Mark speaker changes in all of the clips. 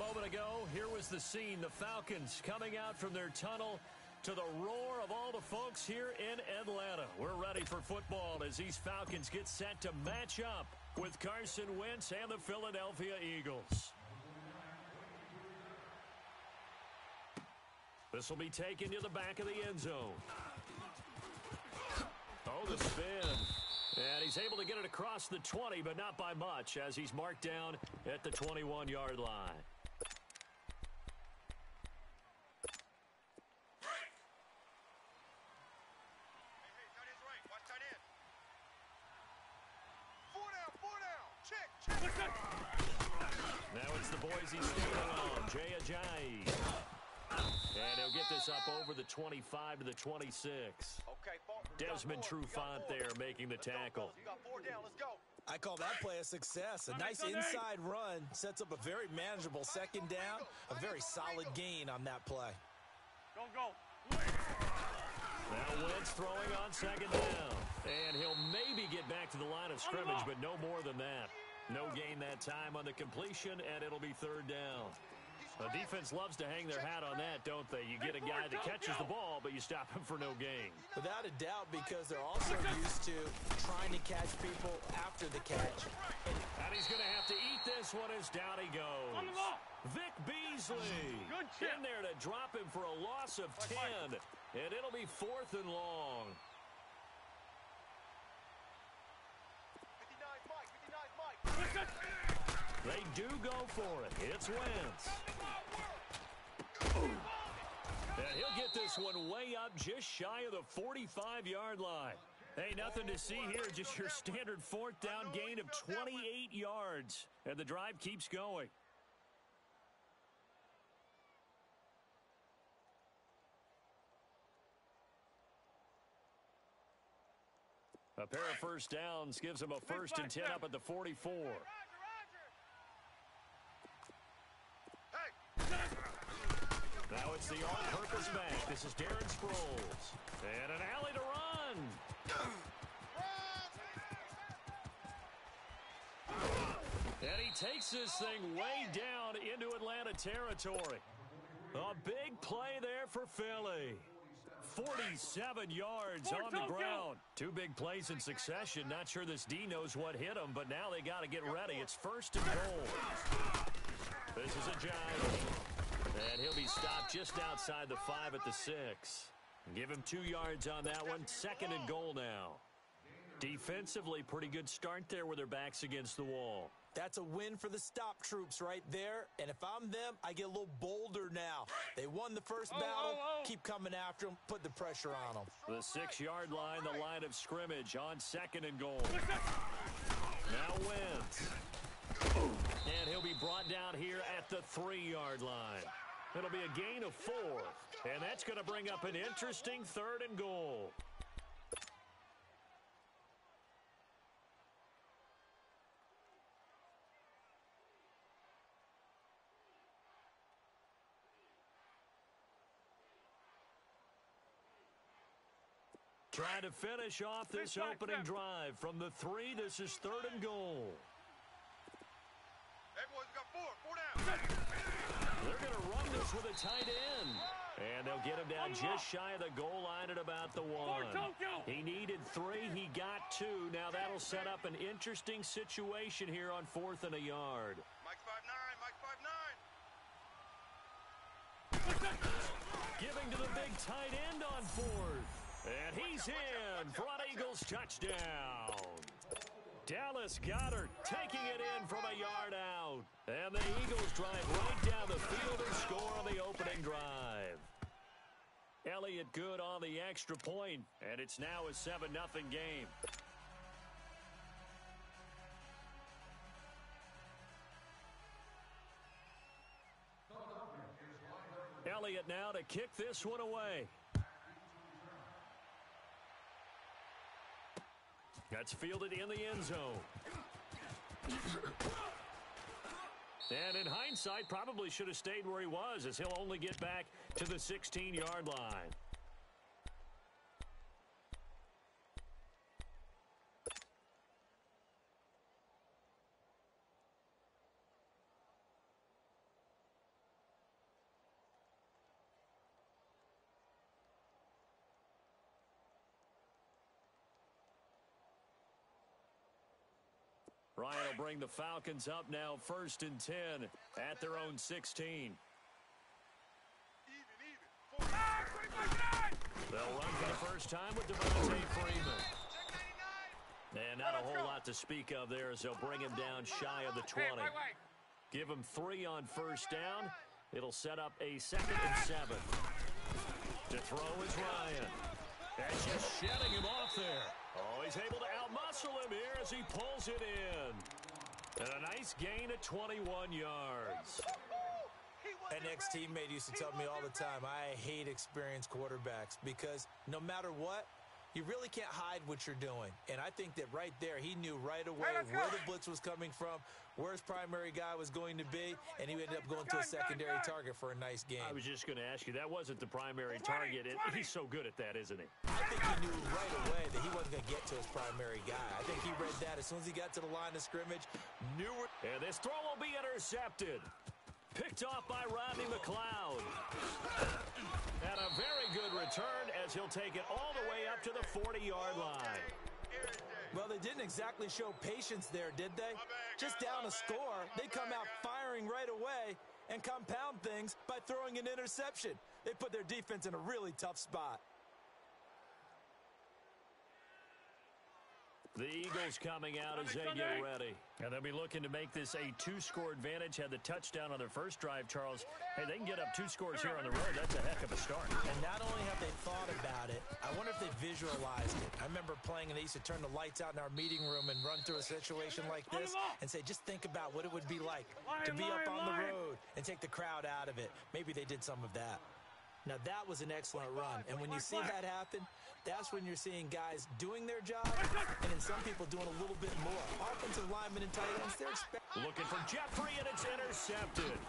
Speaker 1: moment ago, here was the scene. The Falcons coming out from their tunnel to the roar of all the folks here in Atlanta. We're ready for football as these Falcons get set to match up with Carson Wentz and the Philadelphia Eagles. This will be taken to the back of the end zone. Oh, the spin. And he's able to get it across the 20, but not by much, as he's marked down at the 21-yard line. Now it's the Boise State alum, Jay Ajayi. And he'll get this up over the 25 to the 26. Desmond Trufant there making the tackle.
Speaker 2: I call that play a success. A nice inside run sets up a very manageable second down. A very solid gain on that play.
Speaker 3: Go.
Speaker 1: Now Wentz throwing on second down. And he'll maybe get back to the line of scrimmage, but no more than that. No gain that time on the completion, and it'll be third down. The defense loves to hang their hat on that, don't they? You get a guy that catches the ball, but you stop him for no gain.
Speaker 2: Without a doubt, because they're also used to trying to catch people after the catch.
Speaker 1: And he's going to have to eat this one as down he goes. Vic Beasley in there to drop him for a loss of 10. And it'll be 4th and long.
Speaker 3: 59 Mike.
Speaker 1: They do go for it. It's Wentz. And he'll get this one way up just shy of the 45-yard line. Hey, nothing to see here, just your standard 4th down gain of 28 yards. And the drive keeps going. A pair of first downs gives them a 1st and 10 up at the 44. Now it's the all-purpose back. This is Darren Sproles. And an alley to run. And he takes this thing way down into Atlanta territory. A big play there for Philly. 47 yards on the ground. 2 big plays in succession. Not sure this D knows what hit him, but now they got to get ready. It's 1st and goal. This is a giant. And he'll be stopped just outside the 5 at the 6. Give him 2 yards on that one. 2nd and goal now. Defensively, pretty good start there with their backs against the wall.
Speaker 2: That's a win for the stop troops right there. And if I'm them, I get a little bolder now. They won the first battle. Keep coming after them. Put the pressure on them.
Speaker 1: The 6-yard line, the line of scrimmage on 2nd and goal. Now Wentz. And he'll be brought down here at the 3-yard line. It'll be a gain of 4. And that's going to bring up an interesting 3rd and goal. Trying to finish off this opening drive from the 3. This is 3rd and goal.
Speaker 3: Everyone's got 4 down.
Speaker 1: They're going to run this with a tight end. And they'll get him down just shy of the goal line at about the 1. He needed 3. He got 2. Now that'll set up an interesting situation here on 4th and a yard.
Speaker 3: Mike 5'9",
Speaker 1: Giving to the big tight end on 4th. And he's in for an Eagles touchdown. Dallas Goedert taking it in from a yard out. And the Eagles drive right down the field and score on the opening drive. Elliott good on the extra point, and it's now a 7-0 game. Elliott now to kick this one away. That's fielded in the end zone. And in hindsight, probably should have stayed where he was, as he'll only get back to the 16-yard line. Ryan will bring the Falcons up now 1st and 10 at their own 16. They'll run for the first time with Devontae Freeman. And not a whole lot to speak of there as they'll bring him down shy of the 20. Give him 3 on 1st down. It'll set up a 2nd and 7. To throw is Ryan. That's just shedding him off there. Oh, he's able to outmuscle him here as he pulls it in. And a nice gain of 21 yards.
Speaker 2: An ex-teammate used to tell me all the time, I hate experienced quarterbacks because no matter what, you really can't hide what you're doing. And I think that right there, he knew right away where the blitz was coming from, where his primary guy was going to be, and he ended up going to a secondary target for a nice game.
Speaker 1: I was just going to ask you, that wasn't the primary target. He's so good at that, isn't he?
Speaker 2: I think he knew right away that he wasn't going to get to his primary guy. I think he read that as soon as he got to the line of scrimmage, knew it.
Speaker 1: And this throw will be intercepted. Picked off by Rodney McLeod. And a very good return as he'll take it all the way up to the 40-yard line.
Speaker 2: Well, they didn't exactly show patience there, did they? Just down a score, they come out firing right away and compound things by throwing an interception. They put their defense in a really tough spot.
Speaker 1: The Eagles coming out as they get ready. And they'll be looking to make this a 2-score advantage. Had the touchdown on their first drive, Charles. Hey, they can get up 2 scores here on the road. That's a heck of a start.
Speaker 2: And not only have they thought about it, I wonder if they visualized it. I remember playing, and they used to turn the lights out in our meeting room and run through a situation like this and say, just think about what it would be like to be up on the road and take the crowd out of it. Maybe they did some of that. Now, that was an excellent run. And when you see that happen, that's when you're seeing guys doing their job and then some people doing a little bit more. Offensive linemen and tight ends, they're
Speaker 1: looking for Jeffrey, and it's intercepted.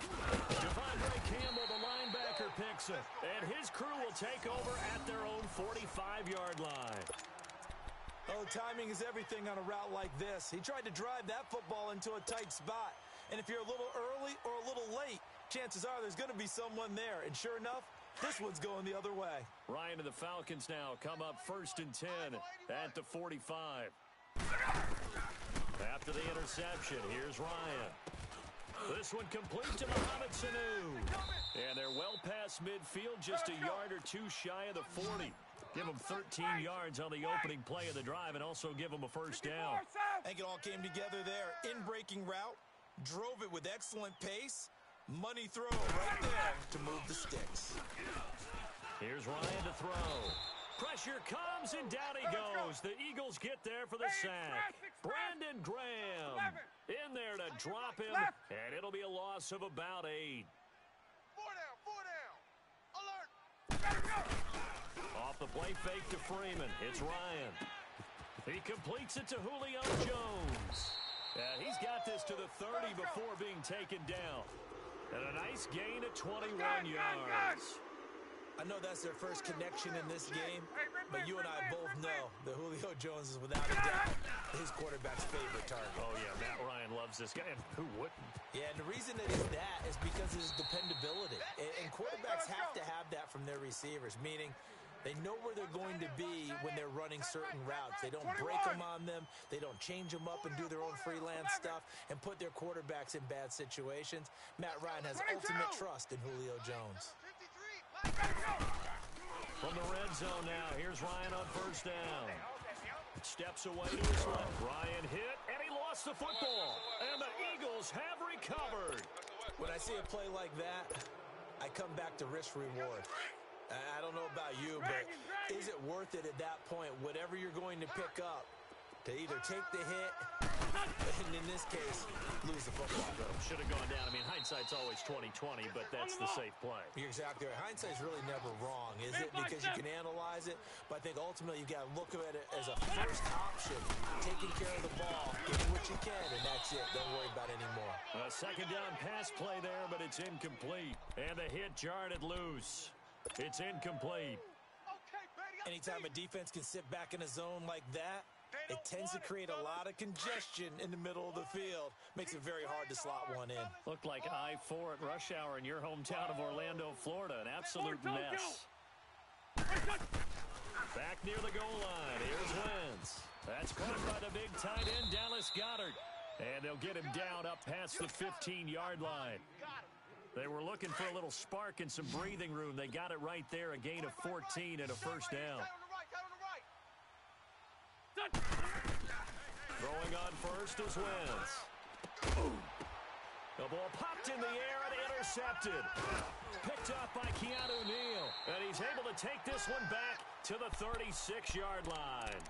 Speaker 1: Devondre Campbell, the linebacker, picks it. And his crew will take over at their own 45-yard line.
Speaker 2: Oh, timing is everything on a route like this. He tried to drive that football into a tight spot. And if you're a little early or a little late, chances are there's going to be someone there. And sure enough, this one's going the other way.
Speaker 1: Ryan and the Falcons now come up 1st and 10 at the 45. After the interception, here's Ryan. This one complete to Mohamed Sanu. And they're well past midfield, just a yard or 2 shy of the 40. Give them 13 yards on the opening play of the drive and also give them a first down.
Speaker 2: I think it all came together there. In-breaking route, drove it with excellent pace. Money throw right there to move the sticks.
Speaker 1: Here's Ryan to throw. Pressure comes, and down he goes. The Eagles get there for the sack. Brandon Graham in there to drop him, and it'll be a loss of about 8.
Speaker 3: 4 down. Alert.
Speaker 1: Off the play fake to Freeman. It's Ryan. He completes it to Julio Jones. And he's got this to the 30 before being taken down. And a nice gain of 21 yards.
Speaker 2: I know that's their first connection in this game, but you and I both know that Julio Jones is without a doubt his quarterback's favorite target.
Speaker 1: Oh, yeah, Matt Ryan loves this guy, and who wouldn't?
Speaker 2: Yeah, and the reason that he's that is because of his dependability. And quarterbacks have to have that from their receivers, meaning they know where they're going to be when they're running certain routes. They don't break them on them. They don't change them up and do their own freelance stuff and put their quarterbacks in bad situations. Matt Ryan has ultimate trust in Julio Jones.
Speaker 1: From the red zone now, here's Ryan on first down. Steps away to his left. Ryan hit, and he lost the football. And the Eagles have recovered.
Speaker 2: When I see a play like that, I come back to risk-reward. I don't know about you, but is it worth it at that point, whatever you're going to pick up, to either take the hit, and in this case, lose the football?
Speaker 1: Should have gone down. I mean, hindsight's always 20/20, but that's the safe play.
Speaker 2: You're exactly right. Hindsight's really never wrong, is it? Because you can analyze it, but I think ultimately you've got to look at it as a first option, taking care of the ball, getting what you can, and that's it. Don't worry about it anymore.
Speaker 1: A second down pass play there, but it's incomplete. And the hit jarred it loose. It's incomplete.
Speaker 2: Anytime a defense can sit back in a zone like that, it tends to create a lot of congestion in the middle of the field. Makes it very hard to slot one in.
Speaker 1: Looked like I-4 at rush hour in your hometown of Orlando, Florida. An absolute mess. Back near the goal line. Here's Wentz. That's caught by the big tight end, Dallas Goedert. And they'll get him down up past the 15-yard line. They were looking for a little spark and some breathing room. They got it right there, a gain of 14 and a first down. Throwing on first is Wentz. The ball popped in the air and intercepted. Picked up by Keanu Neal. And he's able to take this one back to the 36-yard line.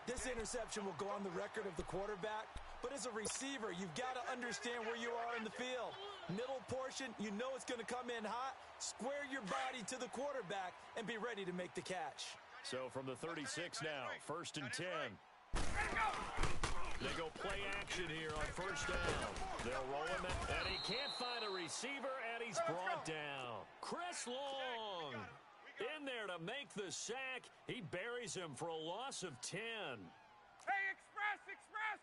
Speaker 2: This interception will go on the record of the quarterback, but as a receiver, you've got to understand where you are in the field. Middle portion, you know it's going to come in hot. Square your body to the quarterback and be ready to make the catch.
Speaker 1: So from the 36 now, first and 10. They go play action here on first down. They'll roll him out, and he can't find a receiver, and he's brought down. Chris Long in there to make the sack. He buries him for a loss of 10.
Speaker 3: Hey, express!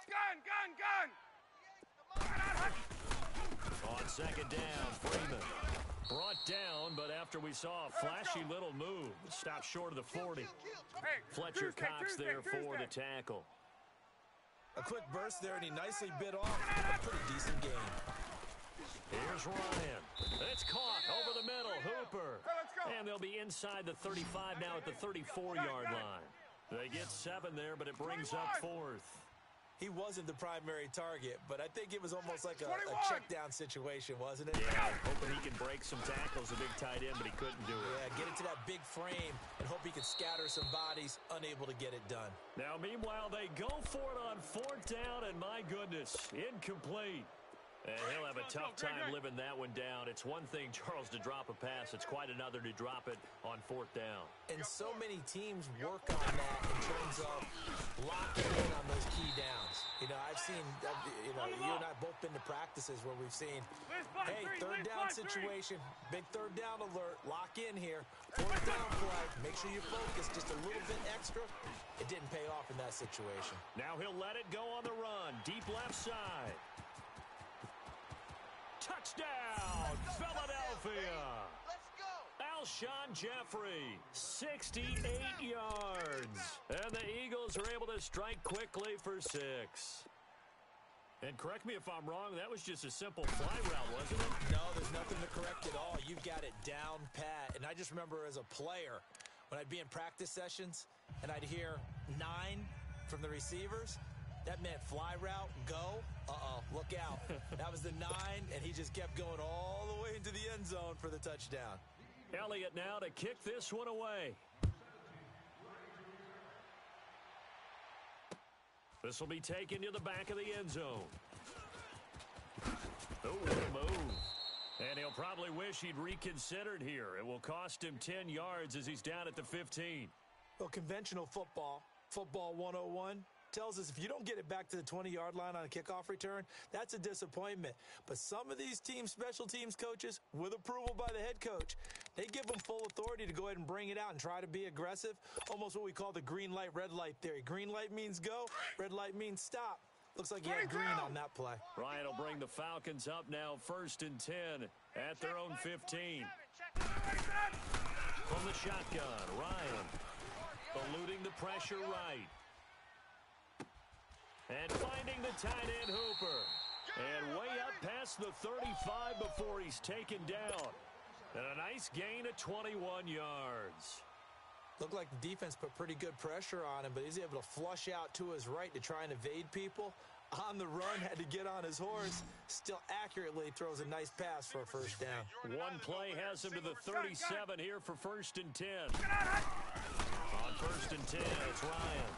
Speaker 3: Gun!
Speaker 1: On second down, Freeman brought down, but after we saw a flashy little move, stopped short of the 40. Fletcher Cox there for the tackle.
Speaker 2: A quick burst there, and he nicely bit off a pretty decent game.
Speaker 1: Here's Ryan. It's caught over the middle. Hooper. And they'll be inside the 35 now at the 34-yard line. They get 7 there, but it brings up 4th.
Speaker 2: He wasn't the primary target, but I think it was almost like a check-down situation, wasn't it?
Speaker 1: Yeah, hoping he can break some tackles, a big tight end, but he couldn't do it.
Speaker 2: Yeah, get into that big frame and hope he can scatter some bodies, unable to get it done.
Speaker 1: Now, meanwhile, they go for it on 4th down, and my goodness, incomplete. And he'll have a tough time living that one down. It's one thing, Charles, to drop a pass. It's quite another to drop it on 4th down.
Speaker 2: And so many teams work on that in terms of locking in on those key downs. You know, I've seen, you and I both been to practices where we've seen, hey, 3rd down situation, big 3rd down alert, lock in here, 4th down play, make sure you focus just a little bit extra. It didn't pay off in that situation.
Speaker 1: Now he'll let it go on the run, deep left side. Touchdown, Philadelphia!
Speaker 3: Let's go!
Speaker 1: Alshon Jeffrey, 68 yards. And the Eagles are able to strike quickly for 6. And correct me if I'm wrong, that was just a simple fly route, wasn't it?
Speaker 2: No, there's nothing to correct at all. You've got it down pat. And I just remember as a player, when I'd be in practice sessions and I'd hear 9 from the receivers, that meant fly route, go. Look out. That was the 9, and he just kept going all the way into the end zone for the touchdown.
Speaker 1: Elliott now to kick this one away. This will be taken to the back of the end zone. Oh, what a move. And he'll probably wish he'd reconsidered here. It will cost him 10 yards as he's down at the 15.
Speaker 2: Well, conventional football 101, tells us if you don't get it back to the 20-yard line on a kickoff return, that's a disappointment. But some of these team special teams coaches, with approval by the head coach, they give them full authority to go ahead and bring it out and try to be aggressive, almost what we call the green light, red light theory. Green light means go, red light means stop. Looks like he had green on that play.
Speaker 1: Ryan will bring the Falcons up now, 1st and 10 at their own 15. From the shotgun, Ryan eluding the pressure right. And finding the tight end, Hooper. And way up past the 35 before he's taken down. And a nice gain of 21 yards.
Speaker 2: Looked like the defense put pretty good pressure on him, but he's able to flush out to his right to try and evade people. On the run, had to get on his horse. Still accurately throws a nice pass for a first down.
Speaker 1: One play has him to the 37 here for 1st and 10. On 1st and 10, it's Ryan.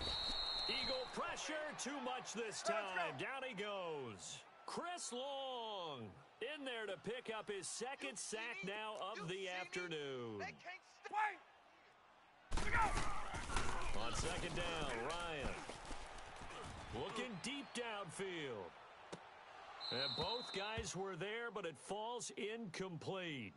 Speaker 1: Eagle pressure, too much this time. Down he goes. Chris Long in there to pick up his 2nd sack now of the afternoon. On 2nd down, Ryan looking deep downfield. And both guys were there, but it falls incomplete.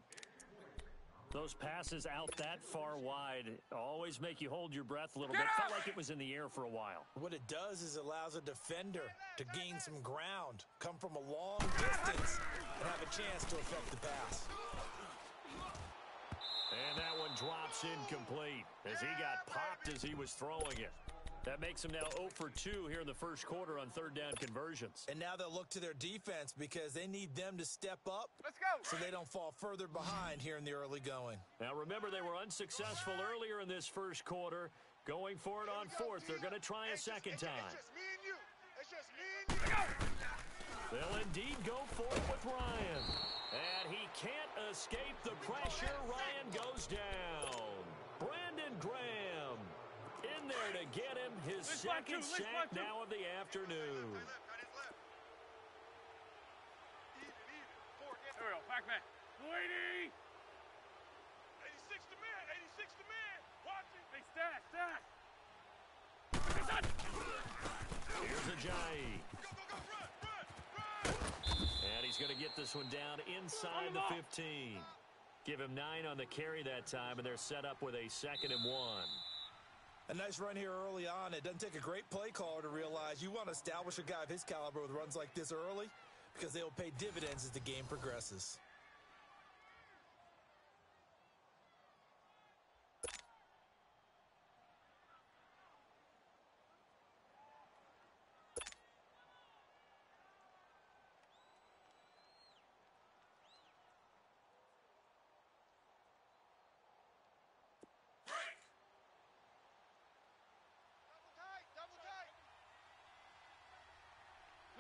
Speaker 1: Those passes out that far wide always make you hold your breath a little bit. Felt like it was in the air for a while.
Speaker 2: What it does is allows a defender to gain some ground, come from a long distance, and have a chance to affect the pass.
Speaker 1: And that one drops incomplete as he got popped as he was throwing it. That makes him now 0 for 2 here in the first quarter on third down conversions.
Speaker 2: And now they'll look to their defense because they need them to step up.
Speaker 3: Let's go.
Speaker 2: So they don't fall further behind here in the early going.
Speaker 1: Now remember, they were unsuccessful earlier in this first quarter. Going for it on fourth. They're going to try a second time.
Speaker 3: It's just me and you. It's just me and you.
Speaker 1: They'll indeed go for it with Ryan. And he can't escape the pressure. Ryan goes down. Brandon Graham in there to get him his second sack now of the afternoon.
Speaker 3: There we go. Back man. 280. 86 to man. 86 to man. Watch it. Hey, stash.
Speaker 1: Here's Ajayi.
Speaker 3: Go, run.
Speaker 1: And he's going to get this one down inside the 15. Give him 9 on the carry that time, and they're set up with a 2nd and 1.
Speaker 2: A nice run here early on. It doesn't take a great play caller to realize you want to establish a guy of his caliber with runs like this early because they will pay dividends as the game progresses.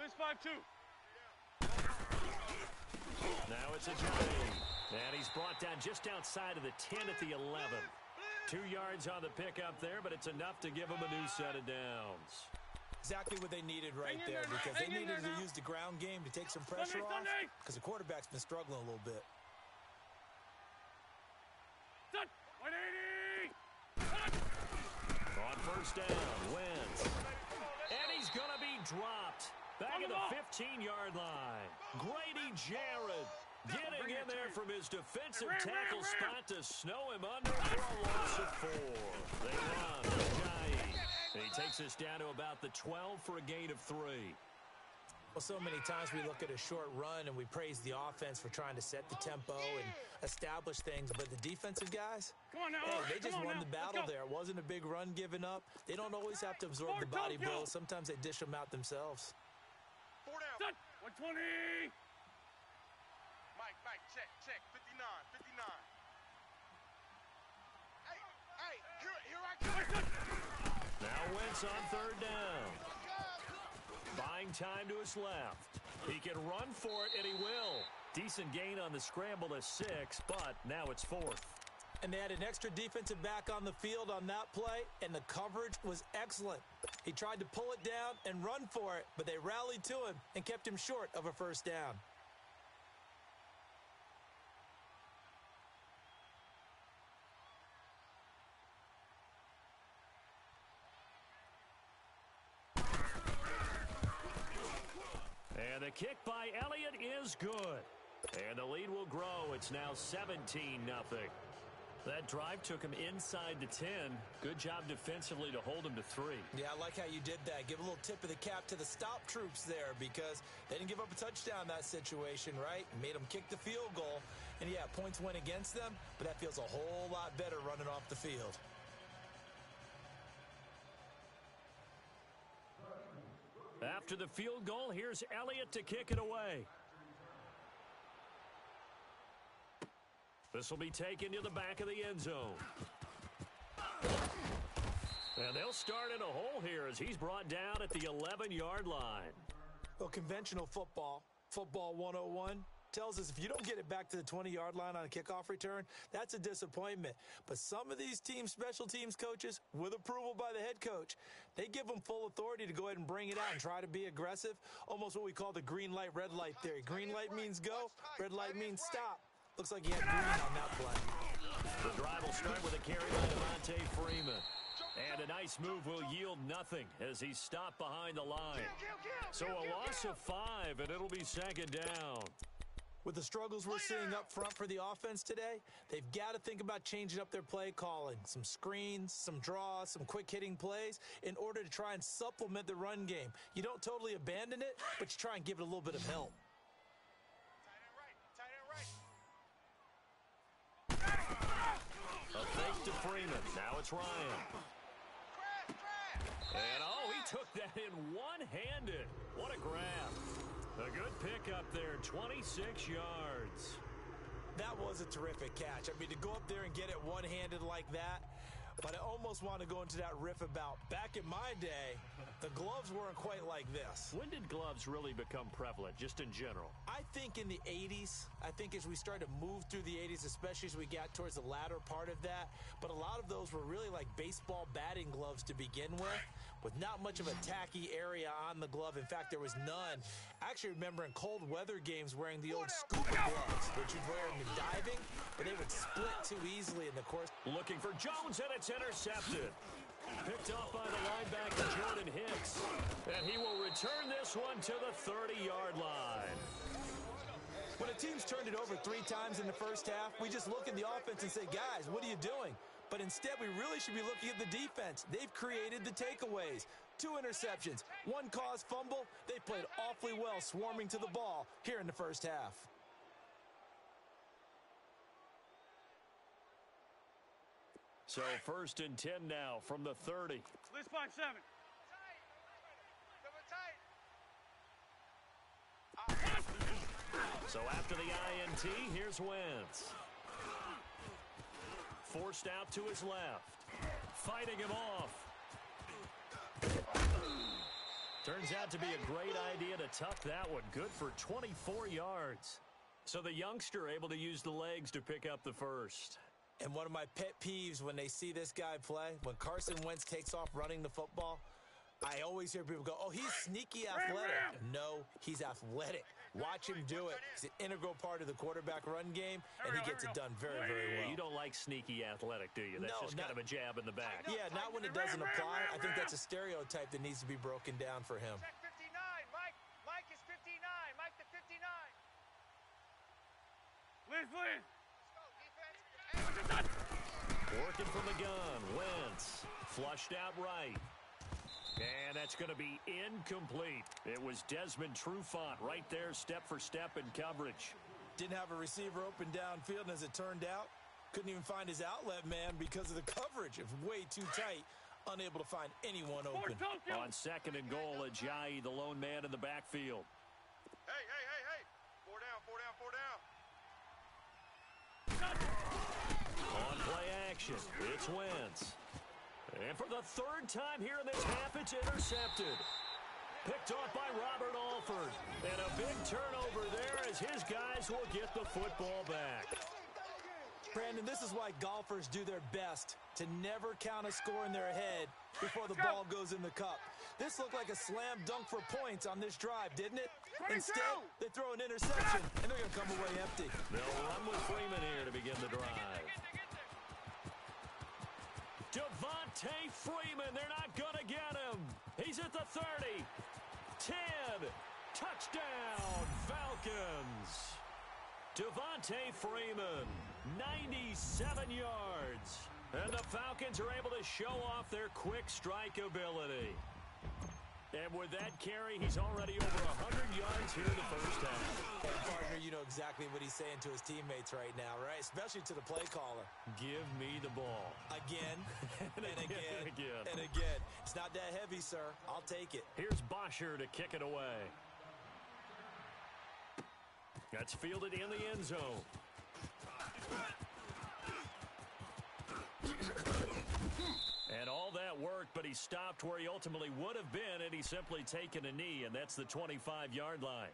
Speaker 3: Blitz 5-2.
Speaker 1: Now it's Ajayi. And he's brought down just outside of the 10 at the 11. 2 yards on the pickup there, but it's enough to give him a new set of downs.
Speaker 2: Exactly what they needed right there because they needed to use the ground game to take some pressure off because the quarterback's been struggling a little bit.
Speaker 3: 180.
Speaker 1: On first down, Wentz. And he's going to be dropped. Back at the 15-yard line. Grady Jarrett getting in there from his defensive tackle spot to snow him under for a loss of 4. They run. Ajayi. And he takes us down to about the 12 for a gain of 3.
Speaker 2: Well, so many times we look at a short run and we praise the offense for trying to set the tempo and establish things, but the defensive guys, they just won the battle there. It wasn't a big run given up. They don't always have to absorb the body blow. Sometimes they dish them out themselves.
Speaker 3: 4 down. 120. Mike, check. 59. Hey, here I come.
Speaker 1: Now Wentz on third down. Buying time to his left. He can run for it, and he will. Decent gain on the scramble to 6, but now it's 4th.
Speaker 2: And they had an extra defensive back on the field on that play, and the coverage was excellent. He tried to pull it down and run for it, but they rallied to him and kept him short of a first down.
Speaker 1: And the kick by Elliott is good. And the lead will grow. It's now 17-0. That drive took him inside the 10. Good job defensively to hold him to 3.
Speaker 2: Yeah, I like how you did that. Give a little tip of the cap to the stop troops there because they didn't give up a touchdown in that situation, right? Made them kick the field goal. And, yeah, points went against them, but that feels a whole lot better running off the field.
Speaker 1: After the field goal, here's Elliott to kick it away. This will be taken to the back of the end zone. And they'll start in a hole here as he's brought down at the 11-yard line.
Speaker 2: Well, conventional football 101, tells us if you don't get it back to the 20-yard line on a kickoff return, that's a disappointment. But some of these teams, special teams coaches, with approval by the head coach, they give them full authority to go ahead and bring it out and try to be aggressive, almost what we call the green light, red light theory. Green light means go, red light means stop. Looks like he had green on that play.
Speaker 1: The drive will start with a carry by Devontae Freeman. And a nice move will yield nothing as he's stopped behind the line. So a loss of 5, and it'll be 2nd down.
Speaker 2: With the struggles we're seeing up front for the offense today, they've got to think about changing up their play calling. Some screens, some draws, some quick-hitting plays in order to try and supplement the run game. You don't totally abandon it, but you try and give it a little bit of help.
Speaker 3: Tight end right.
Speaker 1: A fake to Freeman. Now it's Ryan. And, oh, he took that in one-handed. What a grab. A good pickup there, 26 yards.
Speaker 2: That was a terrific catch. I mean, to go up there and get it one-handed like that, but I almost want to go into that riff about back in my day, the gloves weren't quite like this.
Speaker 1: When did gloves really become prevalent, just in general?
Speaker 2: I think in the 80s. I think as we started to move through the 80s, especially as we got towards the latter part of that. But a lot of those were really like baseball batting gloves to begin with not much of a tacky area on the glove. In fact, there was none. I actually remember in cold weather games wearing the old scuba gloves, which you'd wear in the diving, but they would split too easily in the course.
Speaker 1: Looking for Jones, and it's intercepted. Picked off by the linebacker, Jordan Hicks. And he will return this one to the 30-yard line.
Speaker 2: When a team's turned it over 3 times in the first half, we just look at the offense and say, guys, what are you doing? But instead, we really should be looking at the defense. They've created the takeaways. 2 interceptions, 1 caused fumble. They played awfully well swarming to the ball here in the first half.
Speaker 1: So 1st and 10 now from the 30.
Speaker 3: Let's 5-7.
Speaker 1: So after the INT, here's Wentz. Forced out to his left. Fighting him off. Turns out to be a great idea to tuck that one. Good for 24 yards. So the youngster able to use the legs to pick up the first.
Speaker 2: And one of my pet peeves when they see this guy play, when Carson Wentz takes off running the football, I always hear people go, oh, he's sneaky athletic. No, he's athletic. Watch him do it. He's an integral part of the quarterback run game, and he gets it done very, very well.
Speaker 1: You don't like sneaky athletic, do you? That's just kind of a jab in the back.
Speaker 2: Yeah, not when it doesn't apply. I think that's a stereotype that needs to be broken down for him.
Speaker 4: Check 59, Mike. Mike is 59. Mike to 59.
Speaker 3: Liz.
Speaker 4: Let's go, defense.
Speaker 1: Working from the gun. Wentz flushed out right. And that's going to be incomplete. It was Desmond Trufant right there, step for step in coverage.
Speaker 2: Didn't have a receiver open downfield, and as it turned out, couldn't even find his outlet man because of the coverage. It was way too tight, unable to find anyone open.
Speaker 1: On 2nd and goal, Ajayi, the lone man in the backfield.
Speaker 4: Hey. 4 down.
Speaker 1: On play action, it's Wentz. And for the 3rd time here in this half, it's intercepted. Picked off by Robert Alford. And a big turnover there as his guys will get the football back.
Speaker 2: Brandon, this is why golfers do their best to never count a score in their head before the ball goes in the cup. This looked like a slam dunk for points on this drive, didn't it? Instead, they throw an interception, and they're going to come away empty.
Speaker 1: They'll run with Freeman here to begin the drive. Devontae Freeman, they're not going to get him. He's at the 30. 10. Touchdown, Falcons. Devontae Freeman, 97 yards. And the Falcons are able to show off their quick strike ability. And with that carry, he's already over 100 yards here in the first half.
Speaker 2: And partner, you know exactly what he's saying to his teammates right now, right? Especially to the play caller.
Speaker 1: Give me the ball.
Speaker 2: Again, and again,
Speaker 1: and again.
Speaker 2: and again. It's not that heavy, sir. I'll take it.
Speaker 1: Here's Bosher to kick it away. That's fielded in the end zone. And all that work, but he stopped where he ultimately would have been, and he's simply taken a knee, and that's the 25-yard line.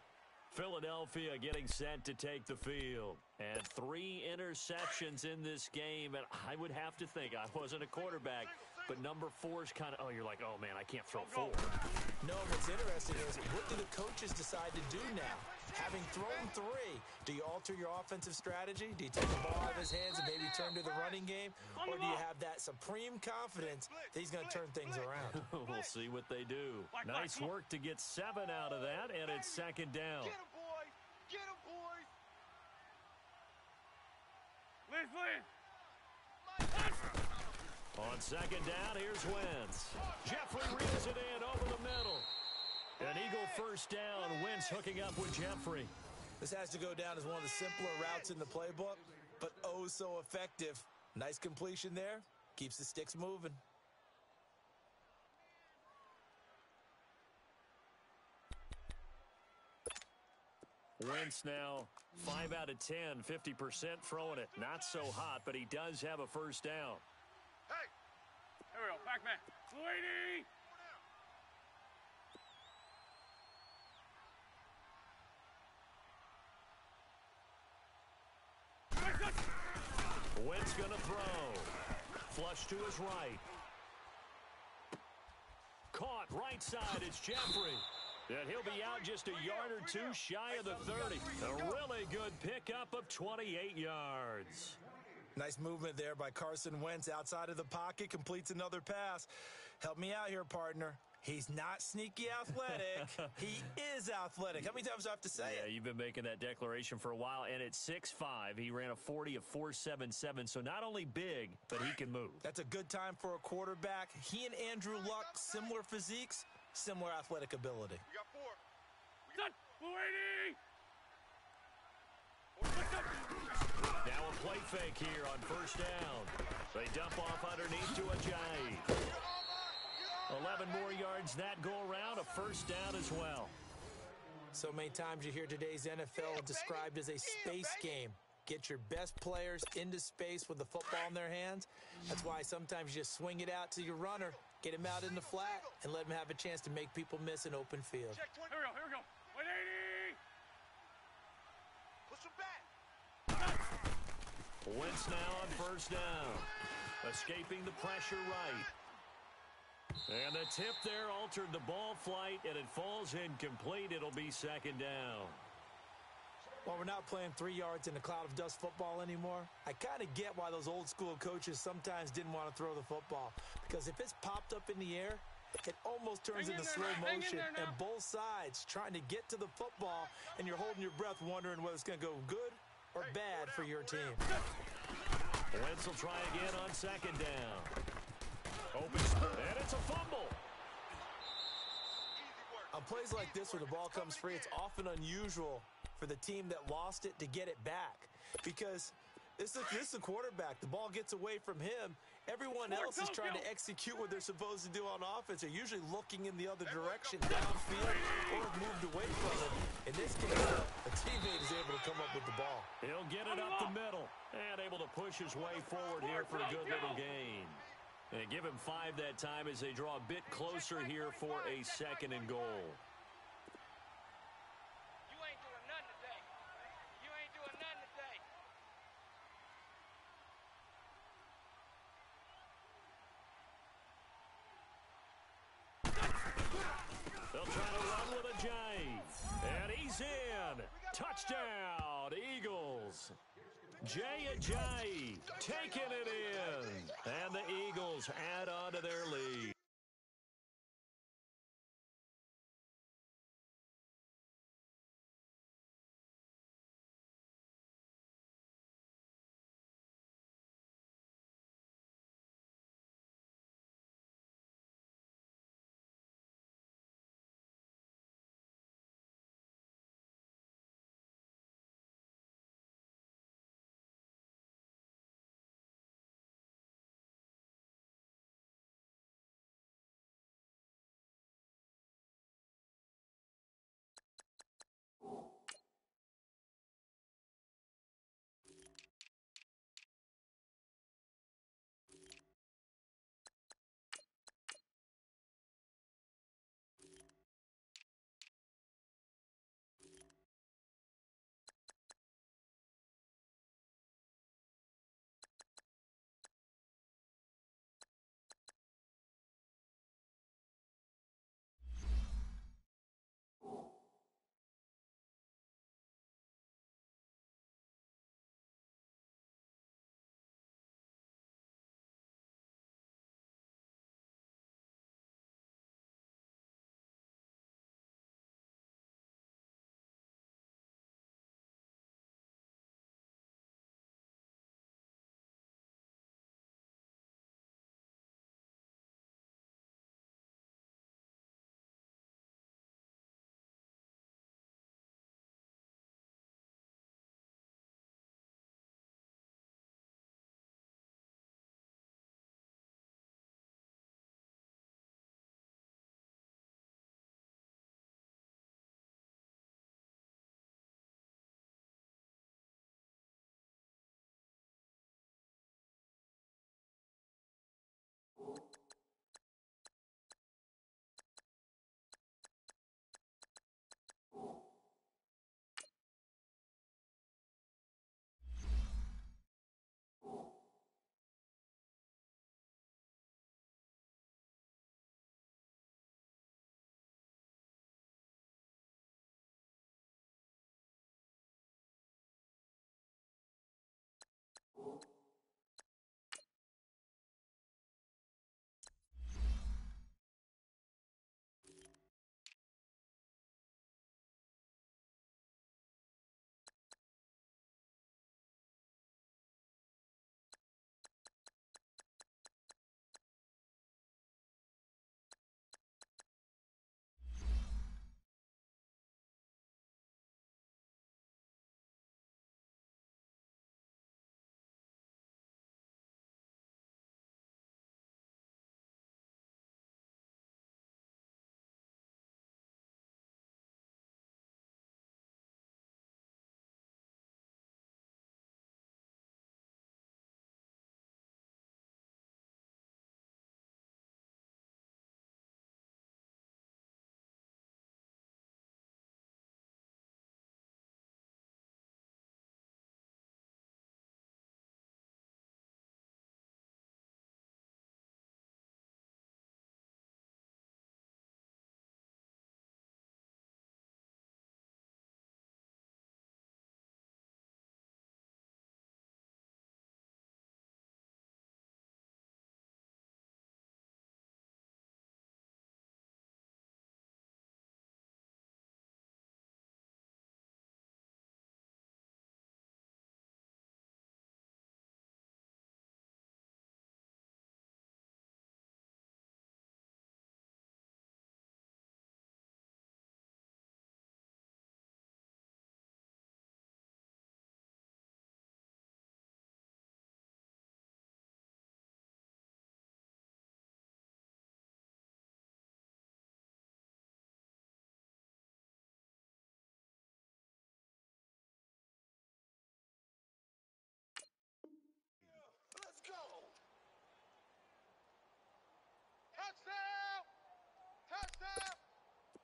Speaker 1: Philadelphia getting set to take the field. And 3 interceptions in this game, and I would have to think, I wasn't a quarterback, but number 4 is kind of, oh, you're like, oh, man, I can't throw 4.
Speaker 2: No, what's interesting is, what do the coaches decide to do now? Having thrown 3, do you alter your offensive strategy? Do you take the ball out of his hands and maybe turn to the running game? Or do you have that supreme confidence that he's going to turn things around?
Speaker 1: We'll see what they do. Nice work to get 7 out of that, and it's 2nd down.
Speaker 4: Get him, boys. Get him, boys.
Speaker 1: On 2nd down, here's Wentz. Jeffrey reels it in over the middle. An Eagle first down. Wentz hooking up with Jeffrey.
Speaker 2: This has to go down as one of the simpler routes in the playbook, but oh so effective. Nice completion there. Keeps the sticks moving.
Speaker 1: Wentz now 5 out of 10, 50% throwing it. Not so hot, but he does have a first down.
Speaker 3: Hey! Here we go. Back man. 280!
Speaker 1: Wentz going to throw. Flush to his right. Caught right side. It's Jeffrey. And he'll be out just a yard or two shy of the 30. A really good pickup of 28 yards.
Speaker 2: Nice movement there by Carson Wentz outside of the pocket. Completes another pass. Help me out here, partner. He's not sneaky athletic. He is athletic. How many times do I have to say it?
Speaker 1: Yeah, you've been making that declaration for a while. And at 6'5", he ran a 40 of 4.77. So not only big, but he can move.
Speaker 2: That's a good time for a quarterback. He and Andrew Luck, similar physiques, similar athletic ability.
Speaker 3: We got 4. Set! 280!
Speaker 1: Now a play fake here on first down. They dump off underneath to Ajayi. 11 more yards that go around, a first down as well.
Speaker 2: So many times you hear today's NFL described as a space game. Get your best players into space with the football in their hands. That's why sometimes you just swing it out to your runner, get him out in the flat, and let him have a chance to make people miss an open field.
Speaker 3: Here we go. 180! Push him back!
Speaker 1: Wentz now on first down. Escaping the pressure right. And the tip there altered the ball flight, and it falls incomplete. It'll be second down.
Speaker 2: Well, we're not playing 3 yards in a cloud of dust football anymore. I kind of get why those old school coaches sometimes didn't want to throw the football. Because if it's popped up in the air, it almost turns into slow motion. And both sides trying to get to the football, and you're holding your breath wondering whether it's going to go good or bad for your team.
Speaker 1: Wentz will try again on second down. Open, and it's a fumble.
Speaker 2: On plays like this where the ball comes free, it's often unusual for the team that lost it to get it back. Because this is the quarterback. The ball gets away from him. Everyone else is trying to execute what they're supposed to do on offense. They're usually looking in the other direction, downfield, or have moved away from it. In this case, a teammate is able to come up with the ball.
Speaker 1: He'll get it up the middle and able to push his way forward here for a good little gain. And give him 5 that time as they draw a bit closer here for a second and goal.
Speaker 4: You ain't doing nothing today. You ain't doing nothing today.
Speaker 1: They'll try to run with Ajayi. And he's in. Touchdown, Eagles. Jay Ajayi taking it in. And the Eagles add on to their lead.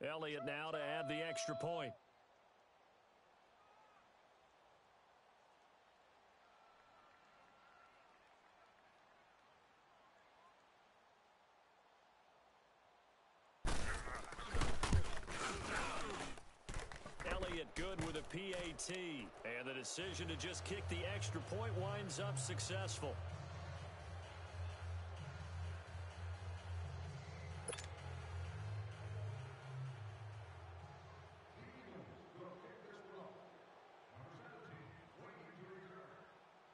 Speaker 1: Elliott now to add the extra point. Elliott good with a PAT. And the decision to just kick the extra point winds up successful.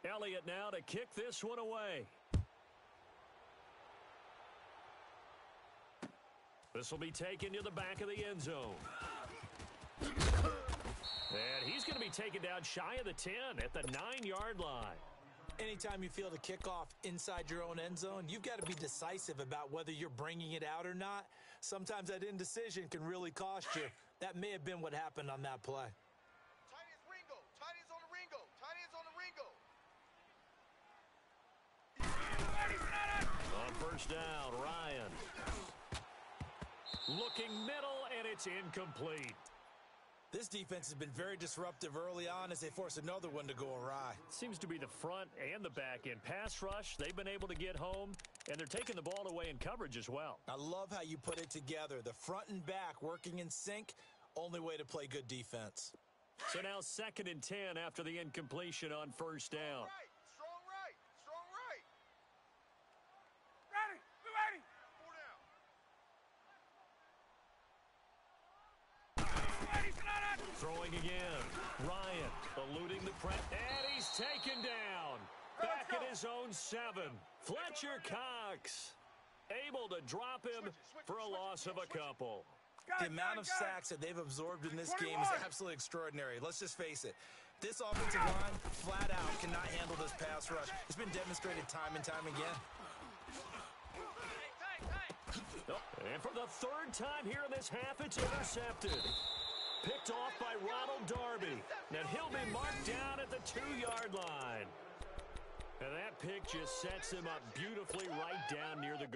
Speaker 1: Elliott now to kick this one away. This will be taken to the back of the end zone. And he's going to be taken down shy of the 10 at the 9-yard line.
Speaker 2: Anytime you field a kickoff inside your own end zone, you've got to be decisive about whether you're bringing it out or not. Sometimes that indecision can really cost you. That may have been what happened on that play.
Speaker 4: Tight ends Ringo. Tight ends on the Ringo. Tight ends on the Ringo.
Speaker 1: On first down, Ryan. Looking middle, and it's incomplete.
Speaker 2: This defense has been very disruptive early on as they force another one to go awry.
Speaker 1: Seems to be the front and the back end. Pass rush, they've been able to get home, and they're taking the ball away in coverage as well.
Speaker 2: I love how you put it together. The front and back working in sync, only way to play good defense.
Speaker 1: So now 2nd and 10 after the incompletion on first down.
Speaker 4: Strong right. Strong right.
Speaker 3: Ready. We ready.
Speaker 4: 4 down.
Speaker 1: Throwing again. Ryan eluding the press. And he's taken down. Back at his own 7. Fletcher Cox able to drop him for a loss of a couple.
Speaker 2: The amount of sacks that they've absorbed in this game is absolutely extraordinary. Let's just face it. This offensive line, flat out, cannot handle this pass rush. It's been demonstrated time and time again.
Speaker 1: And for the 3rd time here in this half, it's intercepted. Picked off by Ronald Darby. And he'll be marked down at the 2-yard line. And that pick just sets him up beautifully right down near the goal.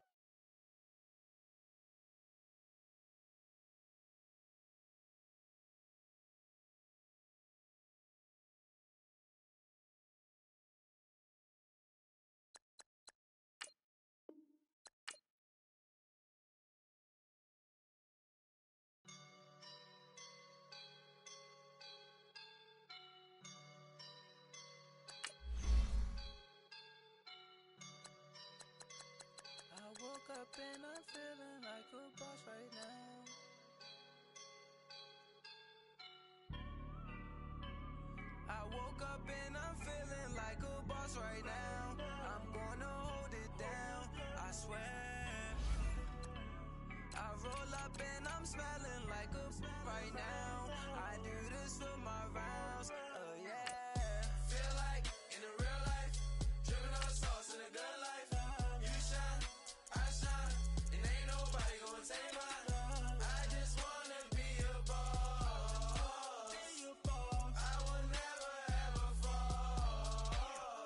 Speaker 5: Woke up and I'm feeling like a boss right now. I woke up and I'm feeling like a boss right now. I'm gonna hold it down, I swear. I roll up and I'm smelling like a right now. I do this for my rounds, yeah. Feel like in the real life, dripping on sauce in a good life. You shine, I shine, and ain't nobody gonna take my love. I just wanna be a boss. I will never ever fall.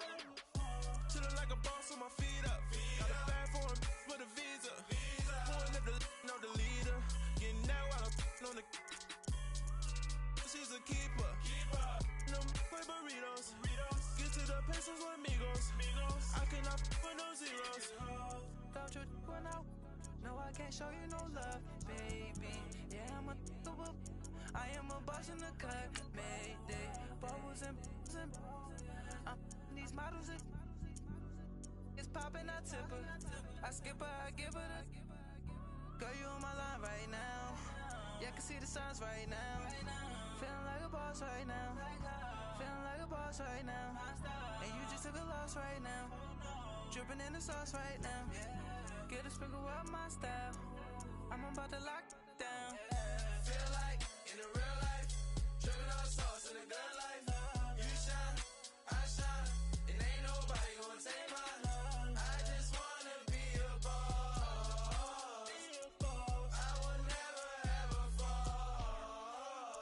Speaker 5: Chillin' like a boss with my feet up. Got a bag for him with a visa. Pulling up the know the leader. Getting that while I'm on the. She's a keeper. No with burritos. Get to the pesos with amigos. I cannot with no zeros. Don't you run out? No, I can't show you no love, baby. Yeah, I am a boss in the cut. Mayday, bubbles and I'm these models. It's popping, I tip her. I skip her, I give her the. Girl, you on my line right now. Yeah, I can see the signs right now. Feeling like a boss right now. Feeling like a boss right now. And you just took a loss right now. Dripping in the sauce right now. Get a sprinkle of my style. I'm about to lock down. Feel like in the real life, dripping on sauce in a good life. You shine, I shine, and ain't nobody gonna take my love. I just wanna be a boss. I will never ever fall.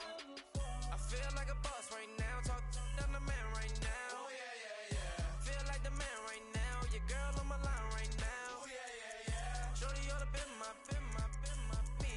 Speaker 5: I feel like a boss right now. Talk to the man right now. Oh yeah, yeah, yeah. Feel like the man right now. Your girl on my line right now. Oh yeah, yeah, yeah. Shorty all up in my, me.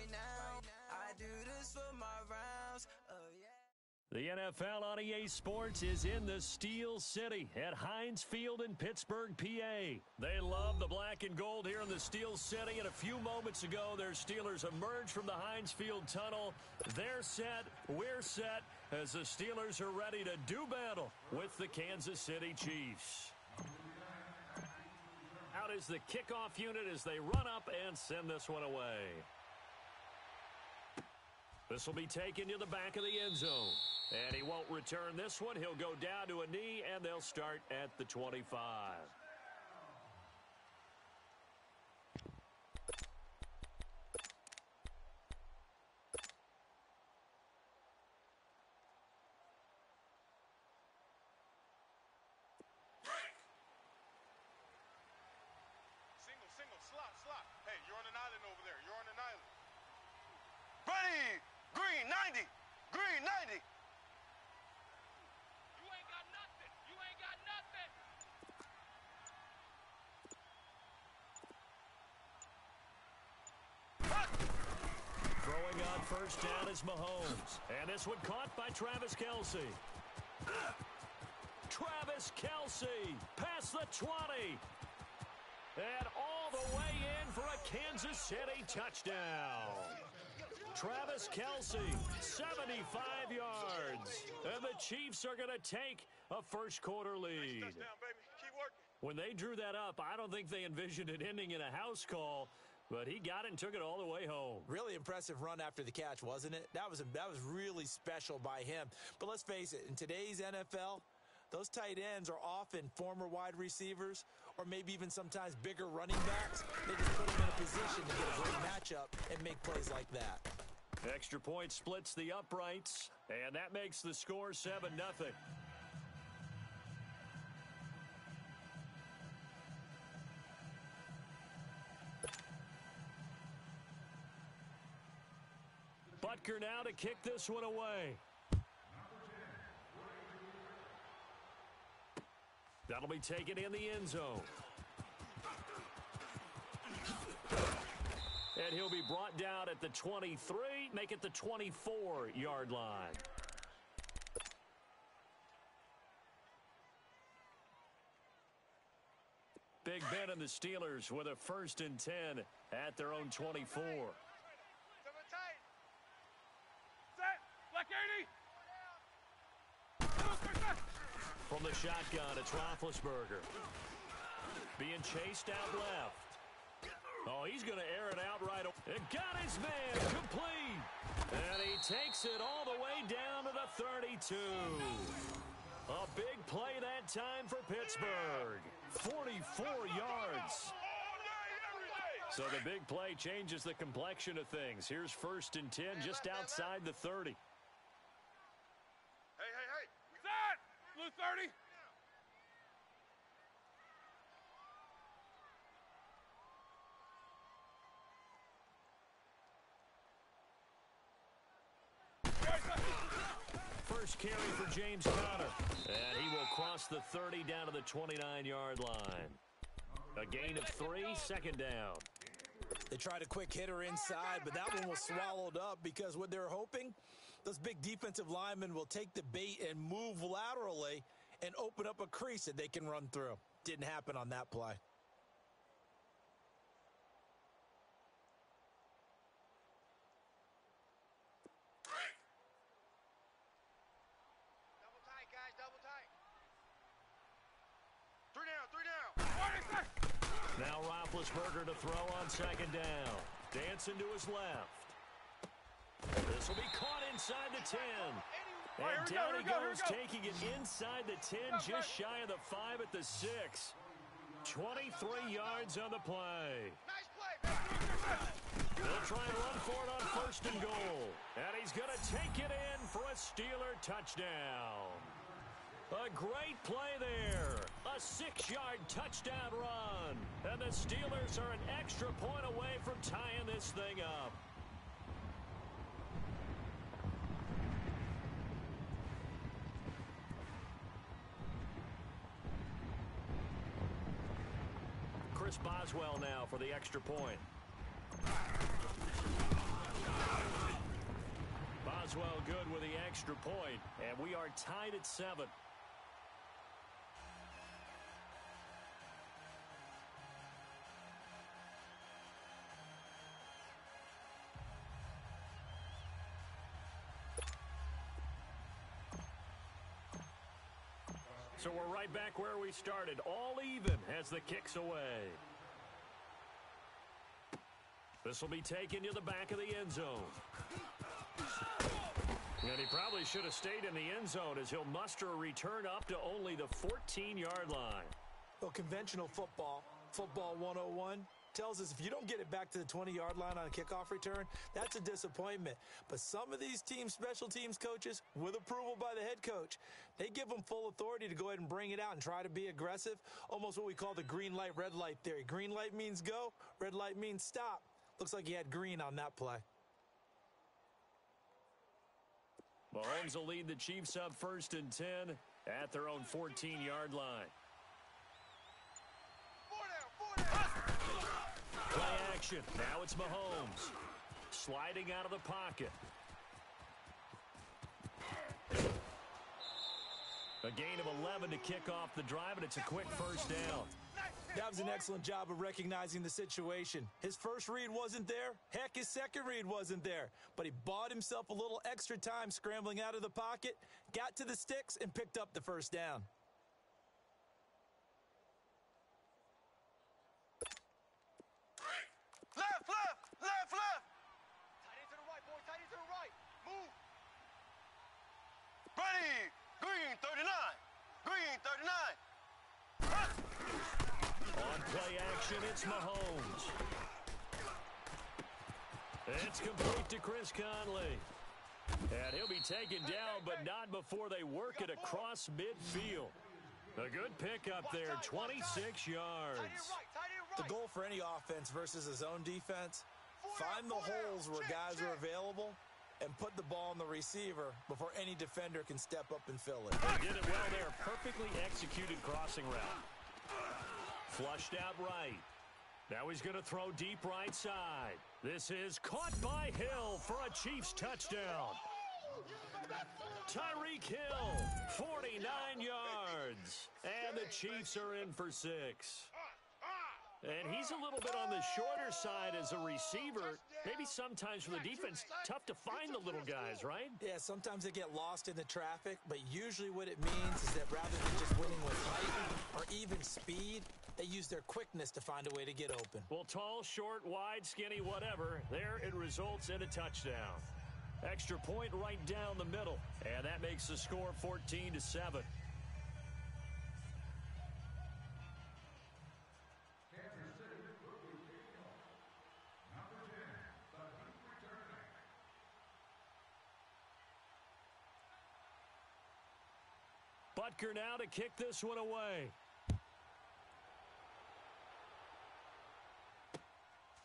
Speaker 5: right now. I do this for my rounds.
Speaker 1: The NFL on EA Sports is in the Steel City at Heinz Field in Pittsburgh, PA. They love the black and gold here in the Steel City, and a few moments ago, their Steelers emerged from the Heinz Field tunnel. They're set, we're set, as the Steelers are ready to do battle with the Kansas City Chiefs. Out is the kickoff unit as they run up and send this one away. This will be taken to the back of the end zone. And he won't return this one. He'll go down to a knee, and they'll start at the 25.
Speaker 3: Single, slot. Hey, you're on an island over there. You're on an island. Ready! Green 90! Green 90!
Speaker 4: You ain't got nothing. You ain't got nothing.
Speaker 1: Throwing on first down is Mahomes. And this one caught by Travis Kelce. Travis Kelce past the 20. And all the way in for a Kansas City touchdown. Travis Kelce, 75 yards. And the Chiefs are going to take a first-quarter lead.
Speaker 3: Touchdown, baby. Keep working.
Speaker 1: When they drew that up, I don't think they envisioned it ending in a house call, but he got it and took it all the way home.
Speaker 2: Really impressive run after the catch, wasn't it? That was really special by him. But let's face it, in today's NFL, those tight ends are often former wide receivers or maybe even sometimes bigger running backs. They just put them in a position to get a great matchup and make plays like that.
Speaker 1: Extra point splits the uprights, and that makes the score 7-0. Butker now to kick this one away. That'll be taken in the end zone. And he'll be brought down at the 23, make it the 24-yard line. Big Ben and the Steelers with a 1st and 10 at their own 24.
Speaker 3: Black 80!
Speaker 1: From the shotgun, it's Roethlisberger. Being chased out left. Oh, he's going to air it out right away. It got his man complete. And he takes it all the way down to the 32. A big play that time for Pittsburgh. 44 yards. So the big play changes the complexion of things. Here's 1st and 10 just outside the 30.
Speaker 3: Hey. Set! Blue 30.
Speaker 1: First carry for James Conner. And he will cross the 30 down to the 29-yard line. A gain of 3, 2nd down.
Speaker 2: They tried a quick hitter inside, but that one was swallowed up because what they're hoping, those big defensive linemen will take the bait and move laterally and open up a crease that they can run through. Didn't happen on that play.
Speaker 4: Double tight, guys. Double tight.
Speaker 3: 3 down.
Speaker 1: Now Roethlisberger to throw on 2nd down. Dancing to his left. This will be caught inside the 10. And down he goes, taking it inside the 10, just shy of the 5 at the 6. 23 yards on the play.
Speaker 4: Nice play.
Speaker 1: They'll try and run for it on 1st and goal. And he's going to take it in for a Steeler touchdown. A great play there. A 6-yard touchdown run. And the Steelers are an extra point away from tying this thing up. Chris Boswell now for the extra point. Boswell good with the extra point, and we are tied at 7. So we're right back where we started, all even as the kick's away. This will be taken to the back of the end zone. And he probably should have stayed in the end zone as he'll muster a return up to only the 14-yard line.
Speaker 2: Well, conventional football 101, tells us if you don't get it back to the 20-yard line on a kickoff return, that's a disappointment. But some of these special teams coaches, with approval by the head coach, they give them full authority to go ahead and bring it out and try to be aggressive, almost what we call the green light, red light theory. Green light means go, red light means stop. Looks like he had green on that play.
Speaker 1: Mahomes will lead the Chiefs up 1st and 10 at their own 14-yard line. Play action. Now it's Mahomes. Sliding out of the pocket. A gain of 11 to kick off the drive, and it's a quick first down.
Speaker 2: That was an excellent job of recognizing the situation. His first read wasn't there. Heck, his second read wasn't there. But he bought himself a little extra time scrambling out of the pocket, got to the sticks, and picked up the first down.
Speaker 3: Left.
Speaker 4: Tight end to the right, boy. Tight end to the right. Move.
Speaker 3: Ready. Green 39. Green 39.
Speaker 1: On play action, it's Mahomes. It's complete to Chris Conley. And he'll be taken down, but not before they work it across midfield. A good pickup there, 26 yards.
Speaker 2: The goal for any offense versus his own defense, find the holes where guys are available and put the ball in the receiver before any defender can step up and fill it.
Speaker 1: They did it well there. Perfectly executed crossing route. Flushed out right. Now he's going to throw deep right side. This is caught by Hill for a Chiefs touchdown. Tyreek Hill, 49 yards. And the Chiefs are in for 6. And he's a little bit on the shorter side as a receiver. Maybe sometimes for the defense, tough to find the little guys, right?
Speaker 2: Yeah, sometimes they get lost in the traffic, but usually what it means is that rather than just winning with height or even speed, they use their quickness to find a way to get open.
Speaker 1: Well, tall, short, wide, skinny, whatever, there it results in a touchdown. Extra point right down the middle, and that makes the score 14-7. Butker now to kick this one away.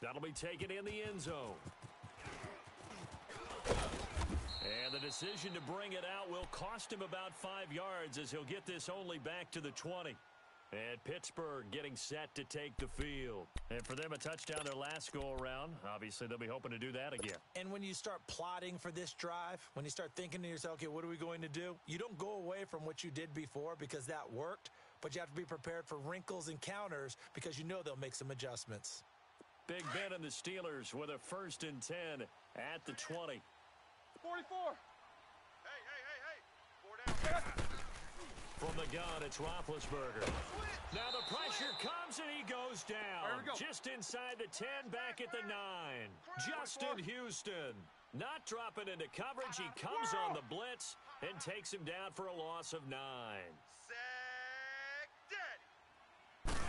Speaker 1: That'll be taken in the end zone. And the decision to bring it out will cost him about 5 yards as he'll get this only back to the 20. And Pittsburgh getting set to take the field. And for them, a touchdown their last go-around. Obviously, they'll be hoping to do that again.
Speaker 2: And when you start plotting for this drive, when you start thinking to yourself, okay, what are we going to do? You don't go away from what you did before because that worked, but you have to be prepared for wrinkles and counters because you know they'll make some adjustments.
Speaker 1: Big Ben and the Steelers with a 1st and 10 at the 20.
Speaker 4: 44.
Speaker 3: Hey. 4 down.
Speaker 1: From the gun, it's Roethlisberger. Now the pressure comes and he goes down. Just inside the 10, back at the 9. Justin Houston. Not dropping into coverage. He comes on the blitz and takes him down for a loss of 9.
Speaker 3: Sack daddy.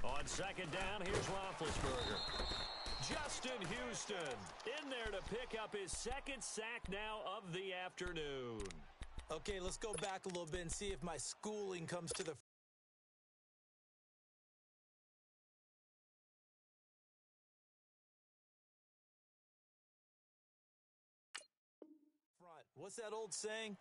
Speaker 1: On 2nd down, here's Roethlisberger. Justin Houston in there to pick up his 2nd sack now of the afternoon.
Speaker 2: Okay, let's go back a little bit and see if my schooling comes to the front. What's that old saying?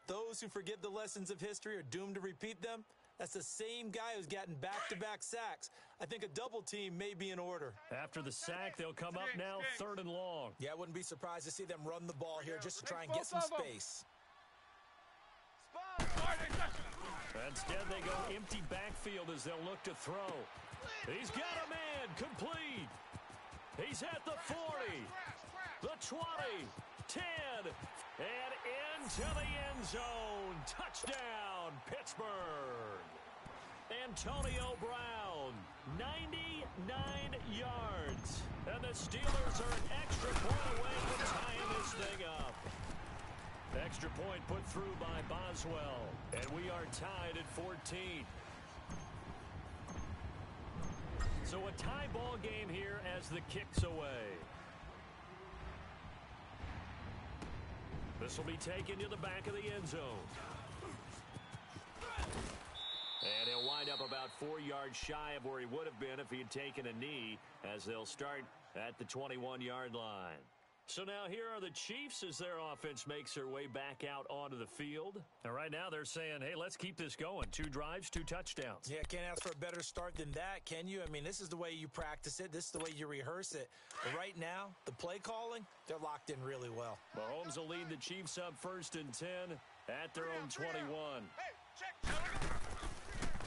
Speaker 2: Those who forget the lessons of history are doomed to repeat them. That's the same guy who's gotten back-to-back sacks. I think a double team may be in order.
Speaker 1: After the sack, they'll come up now 3rd and long.
Speaker 2: Yeah, I wouldn't be surprised to see them run the ball here just to try and get some space.
Speaker 1: Instead, they go empty backfield as they'll look to throw. He's got a man, complete. He's at the 40, the 20, 10, and into the end zone. Touchdown, Pittsburgh. Antonio Brown, 99 yards. And the Steelers are an extra point away from tying this thing up. Extra point put through by Boswell. And we are tied at 14. So a tie ball game here as the kick's away. This will be taken to the back of the end zone. And he'll wind up about 4 yards shy of where he would have been if he had taken a knee, as they'll start at the 21-yard line. So now here are the Chiefs as their offense makes their way back out onto the field. And right now they're saying, hey, let's keep this going. 2 drives, 2 touchdowns.
Speaker 2: Yeah, can't ask for a better start than that, can you? I mean, this is the way you practice it. This is the way you rehearse it. But right now, the play calling, they're locked in really well.
Speaker 1: Mahomes will lead the Chiefs up 1st and 10 at their own 21.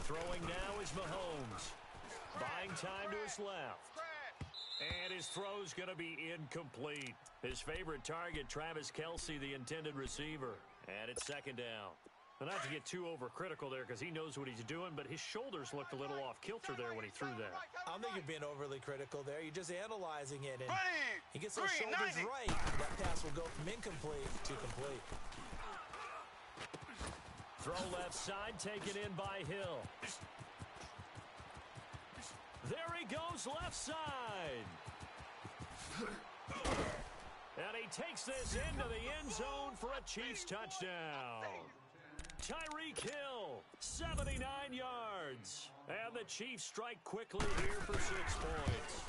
Speaker 1: Throwing now is Mahomes. Buying time to his left. And his throw's going to be incomplete. His favorite target, Travis Kelce, the intended receiver. And it's 2nd down. Well, not to get too overcritical there because he knows what he's doing, but his shoulders looked a little off kilter there when he threw that.
Speaker 2: I don't think you're being overly critical there. You're just analyzing it. And he gets those shoulders right. That pass will go from incomplete to complete.
Speaker 1: Throw left side, taken in by Hill. There he goes left side. And he takes this into the end zone for a Chiefs touchdown. Tyreek Hill, 79 yards. And the Chiefs strike quickly here for 6 points.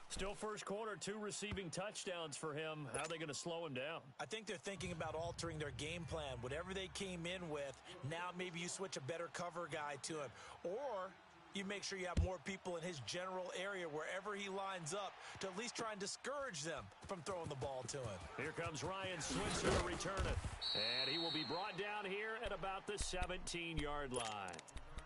Speaker 1: Still first quarter, 2 receiving touchdowns for him. How are they going to slow him down?
Speaker 2: I think they're thinking about altering their game plan. Whatever they came in with, now maybe you switch a better cover guy to him. Or you make sure you have more people in his general area wherever he lines up to at least try and discourage them from throwing the ball to him.
Speaker 1: Here comes Ryan Switzer to return it. And he will be brought down here at about the 17-yard line.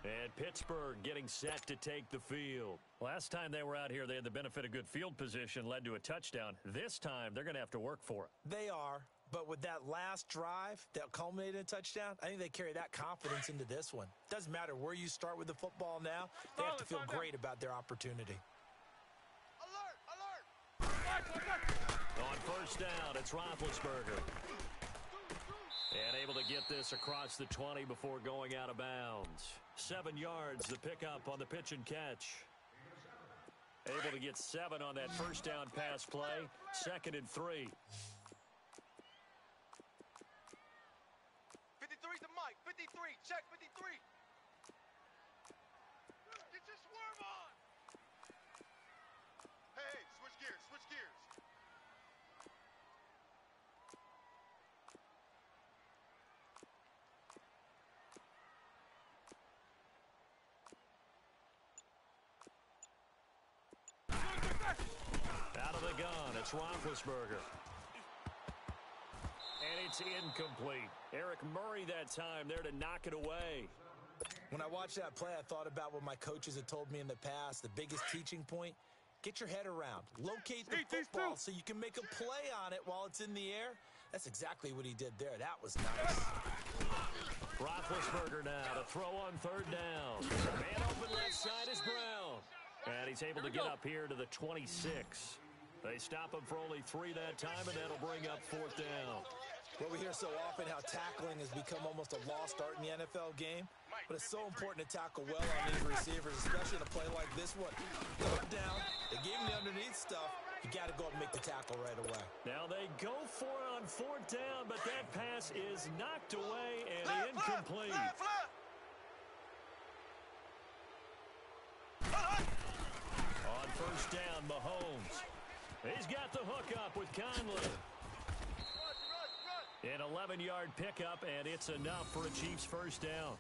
Speaker 1: And Pittsburgh getting set to take the field. Last time they were out here, they had the benefit of good field position, led to a touchdown. This time, they're going to have to work for it.
Speaker 2: They are. But with that last drive that culminated in a touchdown, I think they carry that confidence into this one. Doesn't matter where you start with the football now. They have to feel great about their opportunity.
Speaker 3: Alert!
Speaker 1: On 1st down, it's Roethlisberger. And able to get this across the 20 before going out of bounds. 7 yards, the pickup on the pitch and catch. Able to get 7 on that 1st down pass play. 2nd and 3.
Speaker 3: 53 to Mike. 53. Check 53. Get your swerve on. Hey, switch gears. Switch gears.
Speaker 1: Out of the gun, it's Roethlisberger. And it's incomplete. Eric Murray that time there to knock it away.
Speaker 2: When I watched that play, I thought about what my coaches had told me in the past. The biggest teaching point, get your head around. Locate the football so you can make a play on it while it's in the air. That's exactly what he did there. That was nice.
Speaker 1: Roethlisberger now to throw on 3rd down. Man open left side is Brown. And he's able to get up here to the 26. They stop him for only 3 that time, and that'll bring up 4th down.
Speaker 2: Well, we hear so often how tackling has become almost a lost art in the NFL game, but it's so important to tackle well on these receivers, especially in a play like this one. Third down, they gave him the underneath stuff. You got to go up and make the tackle right away.
Speaker 1: Now they go for it on 4th down, but that pass is knocked away and incomplete. On 1st down, Mahomes. He's got the hook up with Conley. An 11-yard pickup, and it's enough for a Chiefs 1st down.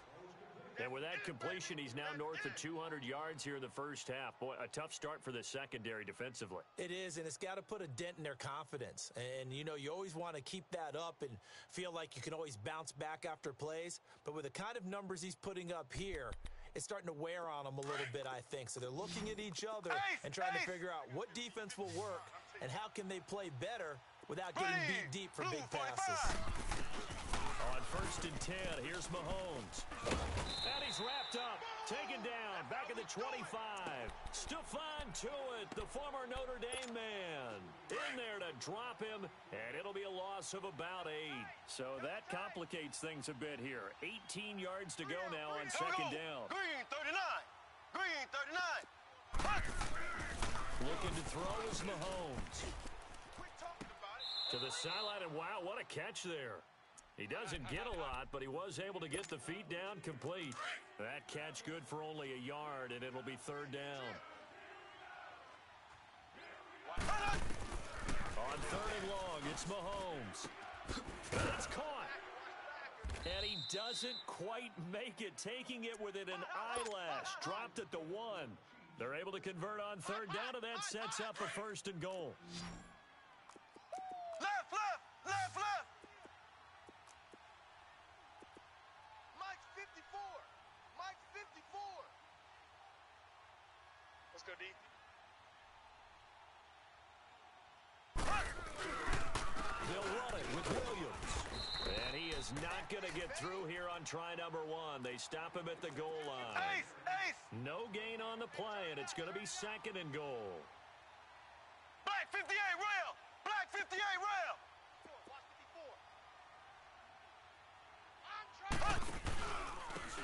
Speaker 1: And with that completion, he's now north of 200 yards here in the first half. Boy, a tough start for the secondary defensively.
Speaker 2: It is, and it's got to put a dent in their confidence. And, you know, you always want to keep that up and feel like you can always bounce back after plays. But with the kind of numbers he's putting up here, it's starting to wear on them a little bit, I think. So they're looking at each other and trying to figure out what defense will work and how can they play better without getting beat deep for big passes.
Speaker 1: On 1st and 10, here's Mahomes. And he's wrapped up, taken down, back at the 25. Stephon Tuitt, the former Notre Dame man, in there to drop him, and it'll be a loss of about 8. So that complicates things a bit here. 18 yards to go now on 2nd down.
Speaker 3: Green 39. Green 39.
Speaker 1: Looking to throw is Mahomes. To the sideline, and wow, what a catch there. He doesn't get a lot, but he was able to get the feet down complete. That catch good for only a yard, and it'll be 3rd down. On 3rd and long, it's Mahomes. It's caught. And he doesn't quite make it, taking it within an eyelash. Dropped at the 1. They're able to convert on 3rd down, and that sets up a 1st and goal.
Speaker 3: Left, left, left, left. Mike's 54. Mike's 54. Let's go, D.
Speaker 1: They'll run it with Williams. And he is not going to get through here on try number 1. They stop him at the goal line.
Speaker 3: Ace, ace.
Speaker 1: No gain on the play, and it's going to be 2nd and goal.
Speaker 3: Black 58 rail. Black 58 rail.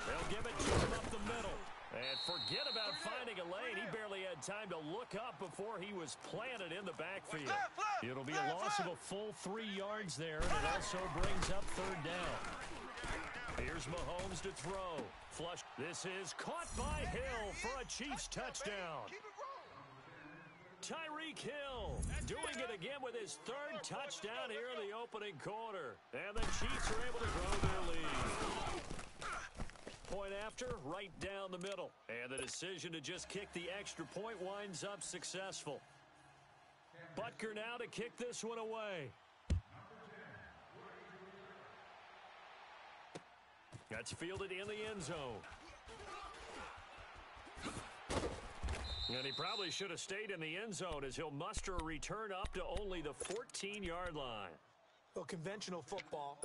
Speaker 1: They'll give it to him up the middle. And forget about finding a lane. He barely had time to look up before he was planted in the backfield. It'll be a loss of a full 3 yards there, and it also brings up 3rd down. Here's Mahomes to throw. Flush. This is caught by Hill for a Chiefs touchdown. Tyreek Hill doing it again with his 3rd touchdown here in the opening quarter. And the Chiefs are able to grow their lead. Point after, right down the middle. And the decision to just kick the extra point winds up successful. Butker now to kick this one away. That's fielded in the end zone. And he probably should have stayed in the end zone as he'll muster a return up to only the 14-yard line.
Speaker 2: Well, conventional football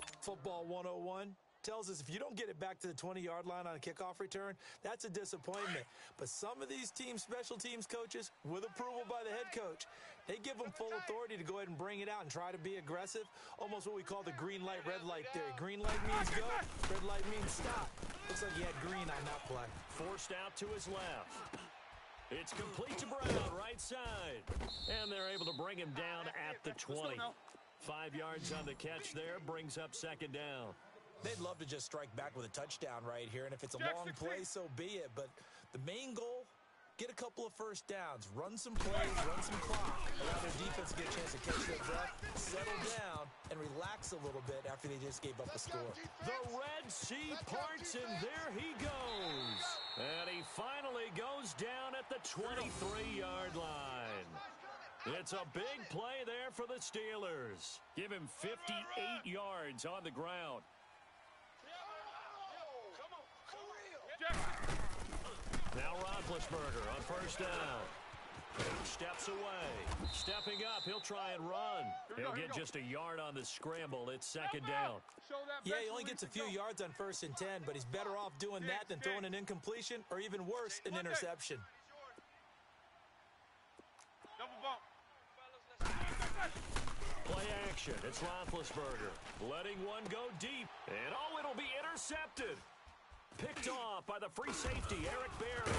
Speaker 2: 101, tells us if you don't get it back to the 20-yard line on a kickoff return, that's a disappointment. But some of these special teams coaches, with approval by the head coach, they give them full authority to go ahead and bring it out and try to be aggressive, almost what we call the green light, red light theory. Green light means go, red light means stop. Looks like he had green on that play.
Speaker 1: Forced out to his left. It's complete to Brown, right side. And they're able to bring him down at the 20. 5 yards on the catch there, brings up 2nd down.
Speaker 2: They'd love to just strike back with a touchdown right here, and if it's a long play, so be it. But the main goal, get a couple of 1st downs, run some plays, run some clock, allow their defense to get a chance to catch their breath, settle down, and relax a little bit after they just gave up a score.
Speaker 1: The Red Sea parts, and there he goes. And he finally goes down at the 23-yard line. It's a big play there for the Steelers. Give him 58 yards on the ground. Now Roethlisberger on 1st down. Steps away. Stepping up, he'll try and run. He'll get just a yard on the scramble. It's 2nd down.
Speaker 2: Yeah, he only gets a few yards on 1st and 10, but he's better off doing that than throwing an incompletion or even worse, an interception.
Speaker 1: Play action. It's Roethlisberger letting one go deep. And oh, it'll be intercepted. Picked off by the free safety, Eric Berry.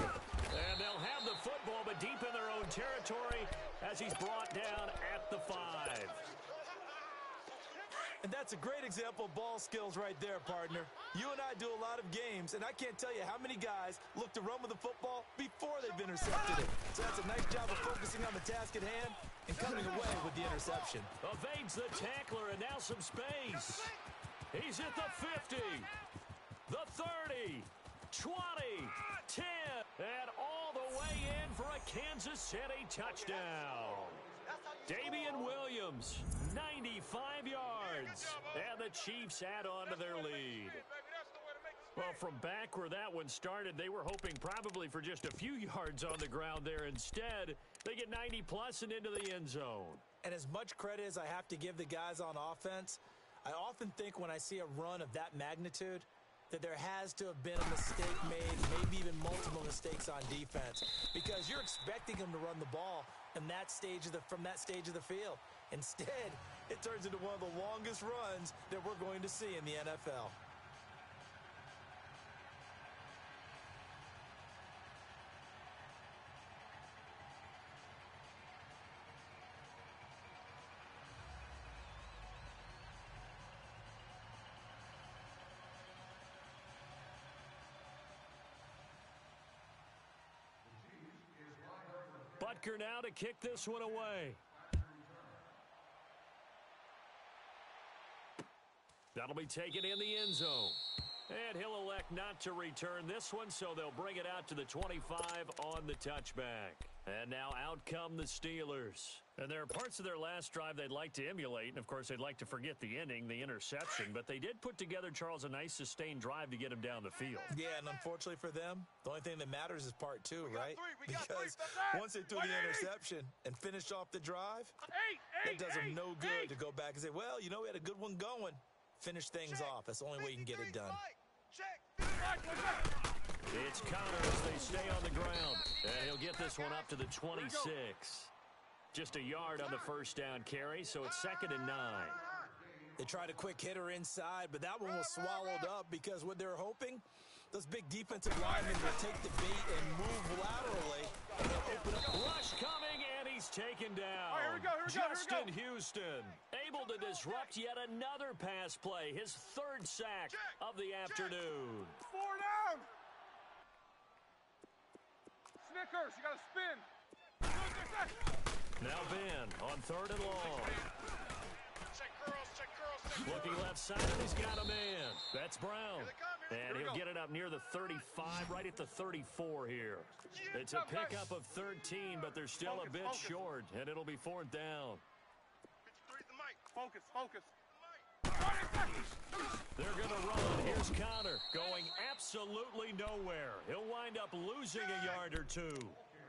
Speaker 1: And they'll have the football, but deep in their own territory as he's brought down at the 5.
Speaker 2: And that's a great example of ball skills right there, partner. You and I do a lot of games, and I can't tell you how many guys look to run with the football before they've intercepted it. So that's a nice job of focusing on the task at hand and coming away with the interception.
Speaker 1: Evades the tackler, and now some space. He's at the 50. The 30, 20, 10, and all the way in for a Kansas City touchdown. Dawyone Williams, 95 yards, and the Chiefs add on to their lead. Well, from back where that one started, they were hoping probably for just a few yards on the ground there. Instead, they get 90-plus and into the end zone.
Speaker 2: And as much credit as I have to give the guys on offense, I often think when I see a run of that magnitude that there has to have been a mistake made, maybe even multiple mistakes on defense, because you're expecting them to run the ball from that stage of the field. Instead, it turns into one of the longest runs that we're going to see in the NFL.
Speaker 1: Butker now to kick this one away. That'll be taken in the end zone. And he'll elect not to return this one, so they'll bring it out to the 25 on the touchback. And now out come the Steelers. And there are parts of their last drive they'd like to emulate. And, of course, they'd like to forget the inning, the interception. But they did put together, Charles, a nice sustained drive to get him down the field.
Speaker 2: Yeah, and unfortunately for them, the only thing that matters is part two, right? Because once they threw the interception and finished off the drive, it does them no good to go back and say, well, you know, we had a good one going. Finish things off. That's the only way you can get it done.
Speaker 1: It's Connor as they stay on the ground. And he'll get this one up to the 26. Just a yard on the first down carry, so it's 2nd and 9.
Speaker 2: They tried a quick hitter inside, but that one was swallowed up because what they're hoping, those big defensive linemen will take the bait and move laterally. And they'll open up.
Speaker 1: Rush coming, and he's taken down.
Speaker 3: All right, here we go.
Speaker 1: Justin Houston able to disrupt yet another pass play, his 3rd sack of the afternoon.
Speaker 3: 4 down. Snickers, you got to spin.
Speaker 1: Now Ben on 3rd and long.
Speaker 3: Check curls.
Speaker 1: Looking left side, he's got a man. That's Brown. And he'll get it up near the 35, right at the 34 here. It's a pickup of 13, but they're still a bit short, and it'll be 4th down.
Speaker 3: Focus.
Speaker 1: They're going to run. Here's Connor going absolutely nowhere. He'll wind up losing a yard or two.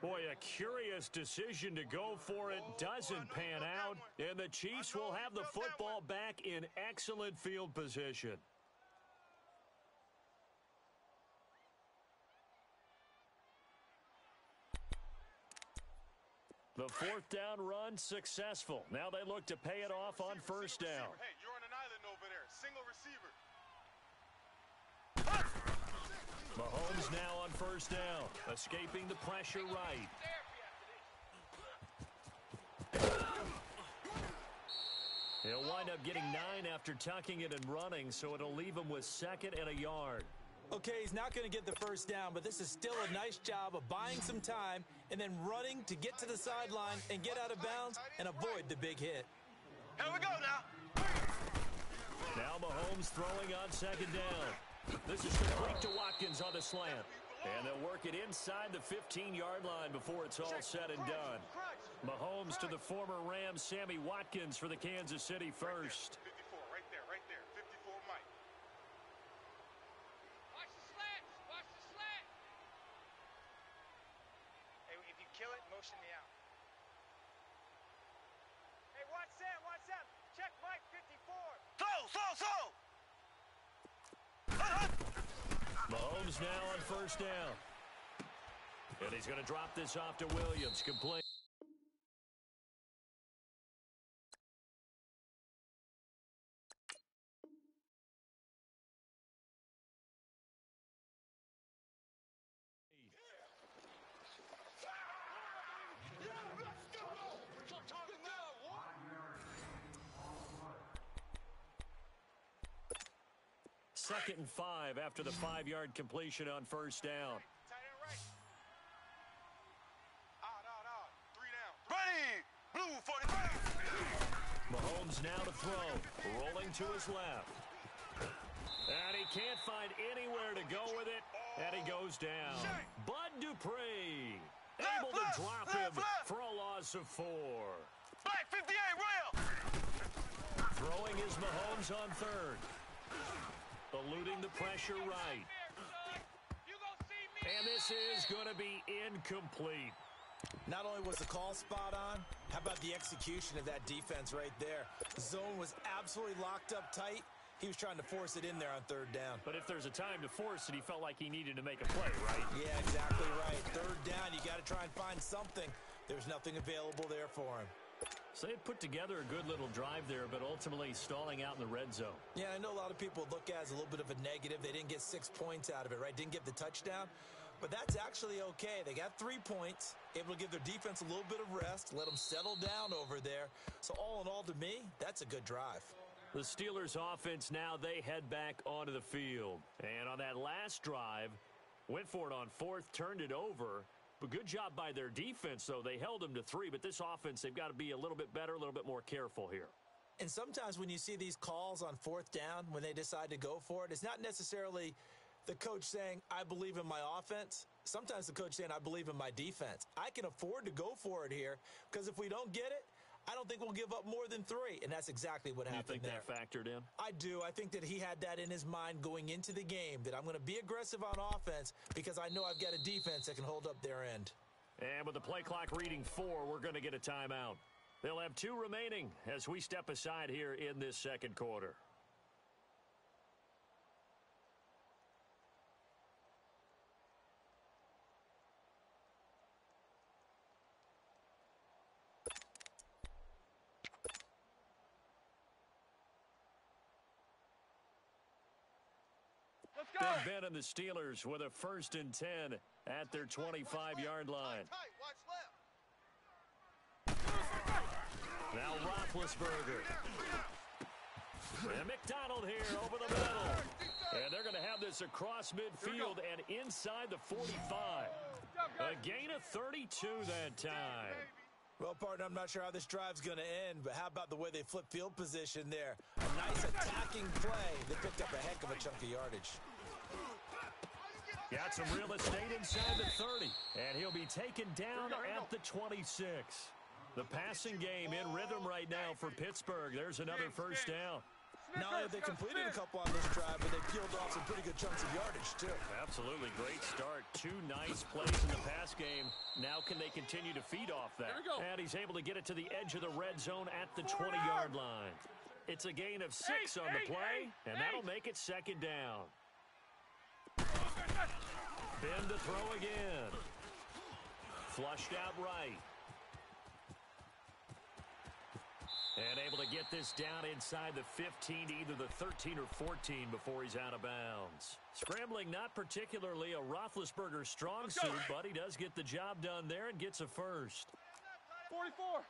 Speaker 1: Boy, a curious decision to go for it. Doesn't pan out. And the Chiefs will have the football back in excellent field position. The 4th down run successful. Now they look to pay it off on 1st down.
Speaker 3: Hey, you're on an island over there. Single receiver.
Speaker 1: Mahomes now on 1st down, escaping the pressure right. He'll wind up getting 9 after tucking it and running, so it'll leave him with 2nd and a yard.
Speaker 2: Okay, he's not going to get the 1st down, but this is still a nice job of buying some time and then running to get to the sideline and get out of bounds and avoid the big hit.
Speaker 3: Here we go now.
Speaker 1: Now Mahomes throwing on 2nd down. This is complete to Watkins on the slant. And they'll work it inside the 15-yard line before it's all said and done. Mahomes to the former Rams, Sammy Watkins for the Kansas City first.
Speaker 3: 54, right there. 54, Mike.
Speaker 4: Watch the slant. Hey, if you kill it, motion me out. Hey, watch Sam. Check Mike, 54.
Speaker 3: Slow.
Speaker 1: Mahomes now on 1st down. And he's going to drop this off to Williams. Complete. Second and 5 after the 5-yard completion on 1st down.
Speaker 3: Tight end right. Out. 3 down. Ready. Blue 45.
Speaker 1: Mahomes now to throw. Rolling to his left. And he can't find anywhere to go with it, and he goes down. Bud Dupree able to drop him for a loss of 4.
Speaker 3: Black 58, rail.
Speaker 1: Throwing is Mahomes on third. Eluding the pressure right. And this is going to be incomplete.
Speaker 2: Not only was the call spot on, how about the execution of that defense right there? The zone was absolutely locked up tight. He was trying to force it in there on third down.
Speaker 1: But if there's a time to force it, he felt like he needed to make a play, right?
Speaker 2: Yeah, exactly right. Third down, you got to try and find something. There's nothing available there for him.
Speaker 1: So they put together a good little drive there, but ultimately stalling out in the red zone.
Speaker 2: Yeah, I know a lot of people look at it as a little bit of a negative. They didn't get 6 points out of it, right? Didn't get the touchdown. But that's actually okay. They got 3 points, able to give their defense a little bit of rest, let them settle down over there. So all in all, to me, that's a good drive.
Speaker 1: The Steelers offense now, they head back onto the field. And on that last drive, went for it on fourth, turned it over. But good job by their defense, though. They held them to 3, but this offense, they've got to be a little bit better, a little bit more careful here.
Speaker 2: And sometimes when you see these calls on fourth down, when they decide to go for it, it's not necessarily the coach saying, I believe in my offense. Sometimes the coach saying, I believe in my defense. I can afford to go for it here because if we don't get it, I don't think we'll give up more than 3, and that's exactly what happened there.
Speaker 1: You think that factored in?
Speaker 2: I do. I think that he had that in his mind going into the game, that I'm going to be aggressive on offense because I know I've got a defense that can hold up their end.
Speaker 1: And with the play clock reading 4, we're going to get a timeout. They'll have 2 remaining as we step aside here in this second quarter. Big Ben and the Steelers with a 1st and 10 at their 25-yard line. Now Roethlisberger. And McDonald here over the middle. And they're going to have this across midfield and inside the 45. A gain of 32 that time.
Speaker 2: Well, partner, I'm not sure how this drive's going to end, but how about the way they flip field position there? A nice attacking play. They picked up a heck of a chunk of yardage.
Speaker 1: Got some real estate inside the 30, and he'll be taken down at the 26. The passing game in rhythm right now for Pittsburgh. There's another first down.
Speaker 2: Not only have they completed a couple on this drive, but they peeled off some pretty good chunks of yardage, too.
Speaker 1: Absolutely. Great start. 2 nice plays in the pass game. Now can they continue to feed off that? And he's able to get it to the edge of the red zone at the 20-yard line. It's a gain of 6 on the play, and that'll make it 2nd down. Ben to throw again. Flushed out right. And able to get this down inside the 15 to either the 13 or 14 before he's out of bounds. Scrambling not particularly a Roethlisberger strong suit, but he does get the job done there and gets a first.
Speaker 3: 44.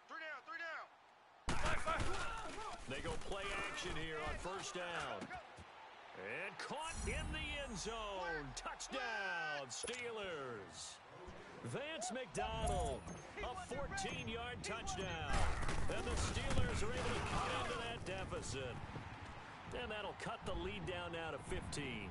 Speaker 3: 3 down, 3 down.
Speaker 1: They go play action here on first down. And caught in the end zone. Touchdown, Steelers. Vance McDonald, a 14-yard touchdown. And the Steelers are able to cut into that deficit. And that'll cut the lead down now to 15.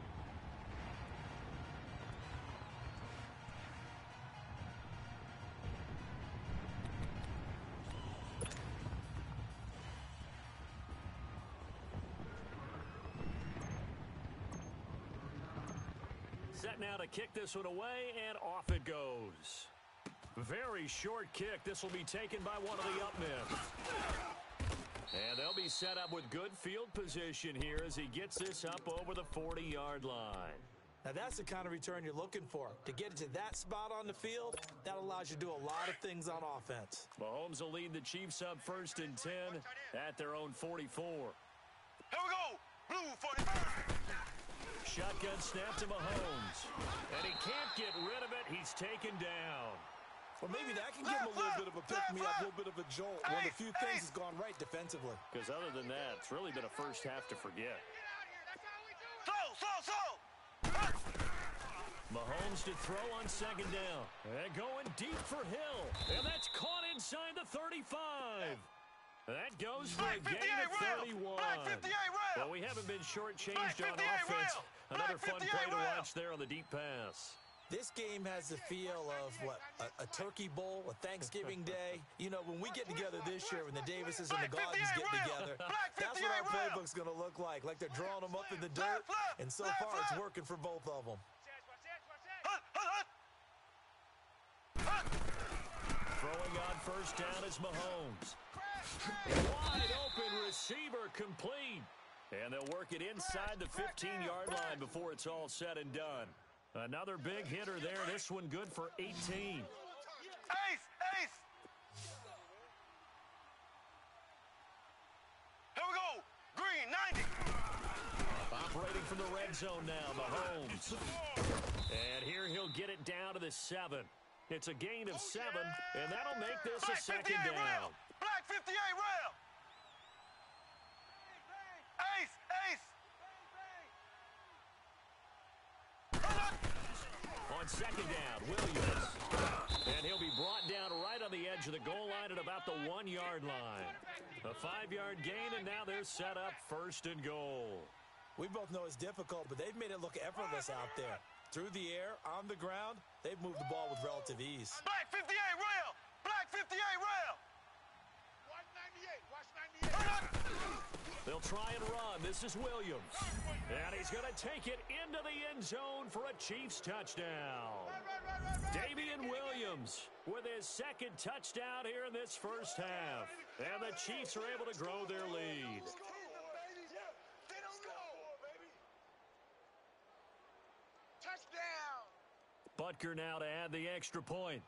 Speaker 1: Set now to kick this one away, and off it goes. Very short kick. This will be taken by one of the up men. And they'll be set up with good field position here as he gets this up over the 40-yard line.
Speaker 2: Now, that's the kind of return you're looking for. To get it to that spot on the field, that allows you to do a lot of things on offense.
Speaker 1: Mahomes will lead the Chiefs up 1st and 10 at their own 44.
Speaker 3: Here we go. Blue 45.
Speaker 1: Shotgun snap to Mahomes. And he can't get rid of it. He's taken down.
Speaker 2: Well, maybe that can give him a little bit of a pick-me-up, a little bit of a jolt. One of the few things has gone right defensively.
Speaker 1: Because other than that, it's really been a first half to forget.
Speaker 3: Slow.
Speaker 1: Mahomes to throw on 2nd down. And going deep for Hill. And that's caught inside the 35. That goes for a gain of 31.
Speaker 3: Black 58 rail.
Speaker 1: Well, we haven't been shortchanged on offense. Another fun play to watch there on the deep pass.
Speaker 2: This game has the feel of, what, a turkey bowl, a Thanksgiving day. You know, when we get together this year, when the Davises and the Gaughtons get together, that's what our playbook's going to look like they're drawing them up in the dirt, and so far it's working for both of them.
Speaker 1: Throwing on first down is Mahomes. Wide open receiver complete. And they'll work it inside the 15-yard line before it's all said and done. Another big hitter there. This one good for 18.
Speaker 3: Ace! Here we go. Green, 90.
Speaker 1: Operating from the red zone now, Mahomes. And here he'll get it down to the 7. It's a gain of 7, and that'll make this a second down.
Speaker 3: Black 58 rail. Ace!
Speaker 1: On second down, Williams. And he'll be brought down right on the edge of the goal line at about the 1-yard line. A 5-yard gain, and now they're set up first and goal.
Speaker 2: We both know it's difficult, but they've made it look effortless out there. Through the air, on the ground, they've moved the ball with relative ease.
Speaker 3: Black 58 rail. Black 58 rail. Watch 98.
Speaker 1: They'll try and run. This is Williams. And he's going to take it into the end zone for a Chiefs touchdown. Dawyone Williams with his second touchdown here in this first half. And the Chiefs are able to grow their lead.
Speaker 3: Touchdown.
Speaker 1: Butker now to add the extra point.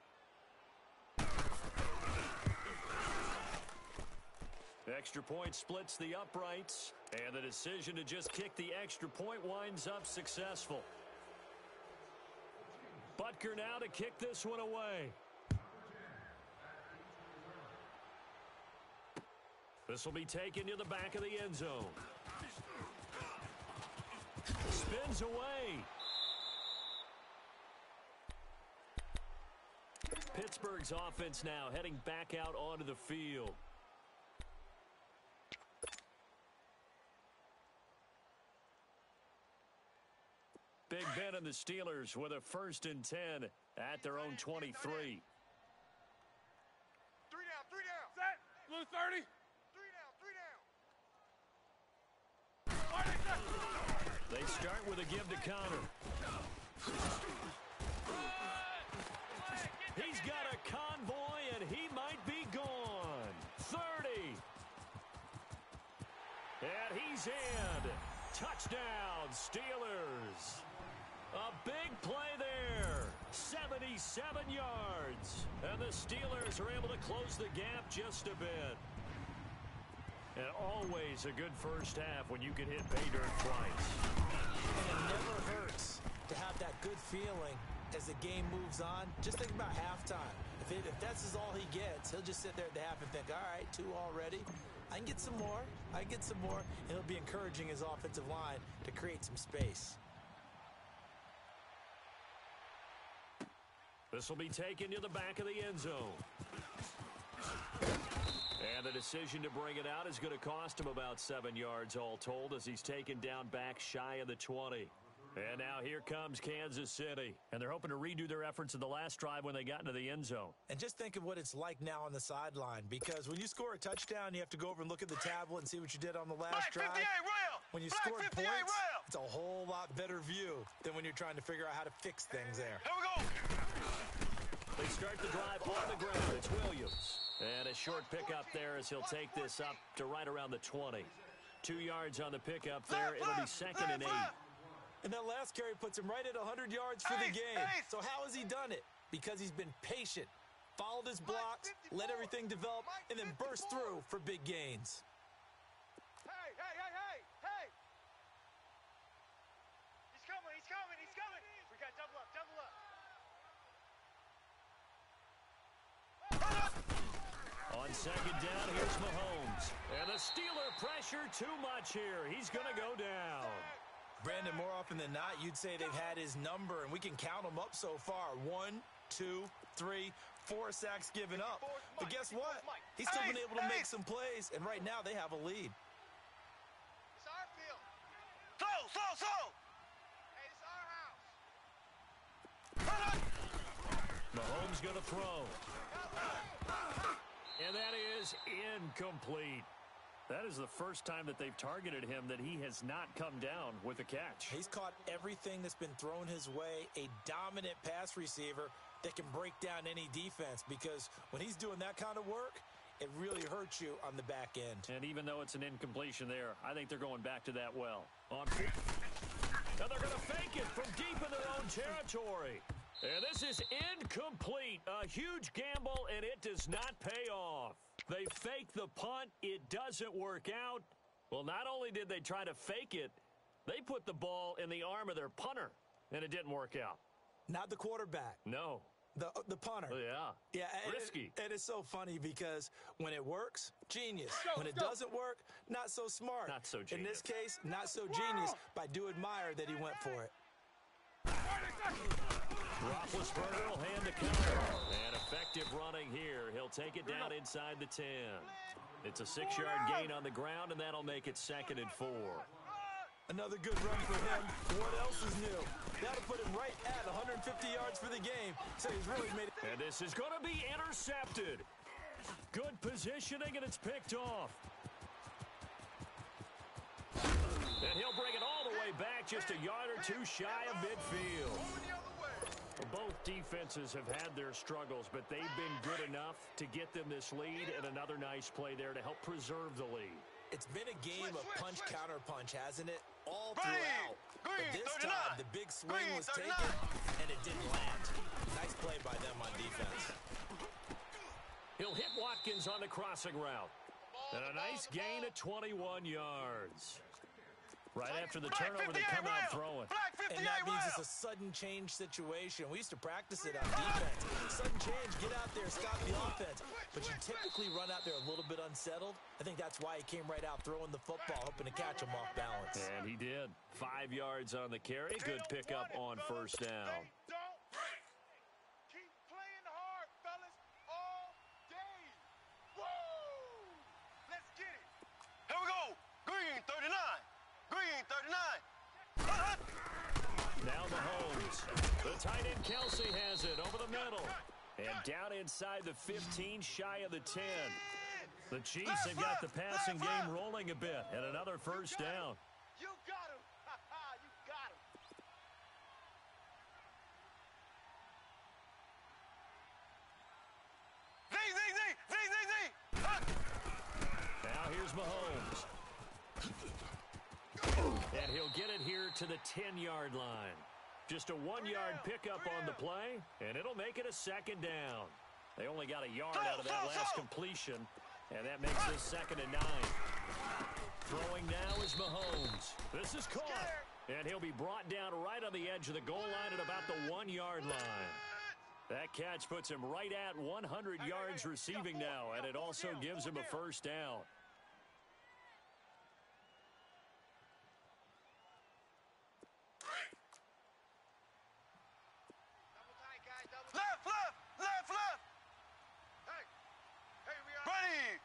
Speaker 1: Extra point splits the uprights, and the decision to just kick the extra point winds up successful. Butker now to kick this one away. This will be taken to the back of the end zone. Spins away. Pittsburgh's offense now heading back out onto the field. Big Ben and the Steelers with a 1st and 10 at their own 23.
Speaker 3: 3 down. Set. Blue 30. 3 down.
Speaker 1: They start with a give to Connor. He's got a convoy, and he might be gone. 30. And he's in. Touchdown, Steelers. A big play there. 77 yards. And the Steelers are able to close the gap just a bit. And always a good first half when you can hit pay dirt twice.
Speaker 2: And it never hurts to have that good feeling as the game moves on. Just think about halftime. If that's all he gets, he'll just sit there at the half and think, all right, 2 already. I can get some more. And he'll be encouraging his offensive line to create some space.
Speaker 1: This will be taken to the back of the end zone. And the decision to bring it out is going to cost him about 7 yards all told as he's taken down back shy of the 20. And now here comes Kansas City. And they're hoping to redo their efforts in the last drive when they got into the end zone.
Speaker 2: And just think of what it's like now on the sideline. Because when you score a touchdown, you have to go over and look at the tablet and see what you did on the last drive. When you scored points, it's a whole lot better view than when you're trying to figure out how to fix things there.
Speaker 3: Here we go.
Speaker 1: They start the drive on the ground. It's Williams. And a short pickup there as he'll take this up to right around the 20. 2 yards on the pickup there. It'll be 2nd and 8.
Speaker 2: And that last carry puts him right at 100 yards for the game. So how has he done it? Because he's been patient, followed his blocks, let everything develop, and then burst through for big gains.
Speaker 4: Hey! He's coming! We got double up.
Speaker 1: On second down, here's Mahomes. And the Steeler pressure too much here. He's going to go down.
Speaker 2: Brandon, more often than not, you'd say they've had his number, and we can count them up so far. 1, 2, 3, 4 sacks given up. But guess what? He's still been able to make some plays, and right now they have a lead.
Speaker 4: It's our
Speaker 3: slow.
Speaker 4: Hey, it's our house.
Speaker 1: Mahomes going to throw. And that is incomplete. That is the first time that they've targeted him that he has not come down with a catch.
Speaker 2: He's caught everything that's been thrown his way, a dominant pass receiver that can break down any defense, because when he's doing that kind of work, it really hurts you on the back end.
Speaker 1: And even though it's an incompletion there, I think they're going back to that well. Now they're going to fake it from deep in their own territory. And this is incomplete. A huge gamble, and it does not pay off. They fake the punt. It doesn't work out. Well, not only did they try to fake it, they put the ball in the arm of their punter, and it didn't work out.
Speaker 2: Not the quarterback.
Speaker 1: No.
Speaker 2: The punter.
Speaker 1: Yeah.
Speaker 2: And
Speaker 1: risky.
Speaker 2: And it's so funny because when it works, genius. When it doesn't work, not so smart.
Speaker 1: Not so genius.
Speaker 2: In this case, not so genius, but I do admire that he went for it.
Speaker 1: Roethlisberger will hand the counter. And effective running here. He'll take it down inside the 10. It's a 6-yard gain on the ground, and that'll make it 2nd and 4.
Speaker 2: Another good run for him. What else is new? That'll put him right at 150 yards for the game. So he's really made it.
Speaker 1: And this is going to be intercepted. Good positioning, and it's picked off. And he'll bring it all the way back, just a yard or two shy of midfield. Both defenses have had their struggles, but they've been good enough to get them this lead, and another nice play there to help preserve the lead.
Speaker 2: It's been a game of punch-counter-punch, hasn't it? All throughout. But this time, the big swing was taken, and it didn't land. Nice play by them on defense.
Speaker 1: He'll hit Watkins on the crossing route. And a nice gain of 21 yards. Right after the turnover, they come out throwing.
Speaker 2: And that means it's a sudden change situation. We used to practice it on defense. Sudden change, get out there, stop the offense. But you typically run out there a little bit unsettled. I think that's why he came right out throwing the football, hoping to catch him off balance.
Speaker 1: And he did. 5 yards on the carry. Good pickup on first down.
Speaker 4: Keep playing hard, fellas, all day. Woo! Let's get it.
Speaker 3: Here we go. Green 39. Green 39.
Speaker 1: Now Mahomes. The tight end Kelsey has it over the middle. And down inside the 15, shy of the 10. The Chiefs have got the passing game rolling a bit. And another first down.
Speaker 4: You got him. You got him.
Speaker 3: Z.
Speaker 1: Now here's Mahomes. And he'll get it here to the 10-yard line. Just a 1-yard pickup on the play, and it'll make it a 2nd down. They only got a yard out of that last completion, and that makes this 2nd and 9. Throwing now is Mahomes. This is caught, and he'll be brought down right on the edge of the goal line at about the 1-yard line. That catch puts him right at 100 yards receiving now, and it also gives him a first down.
Speaker 3: Left.
Speaker 4: Hey, we are.
Speaker 3: Ready.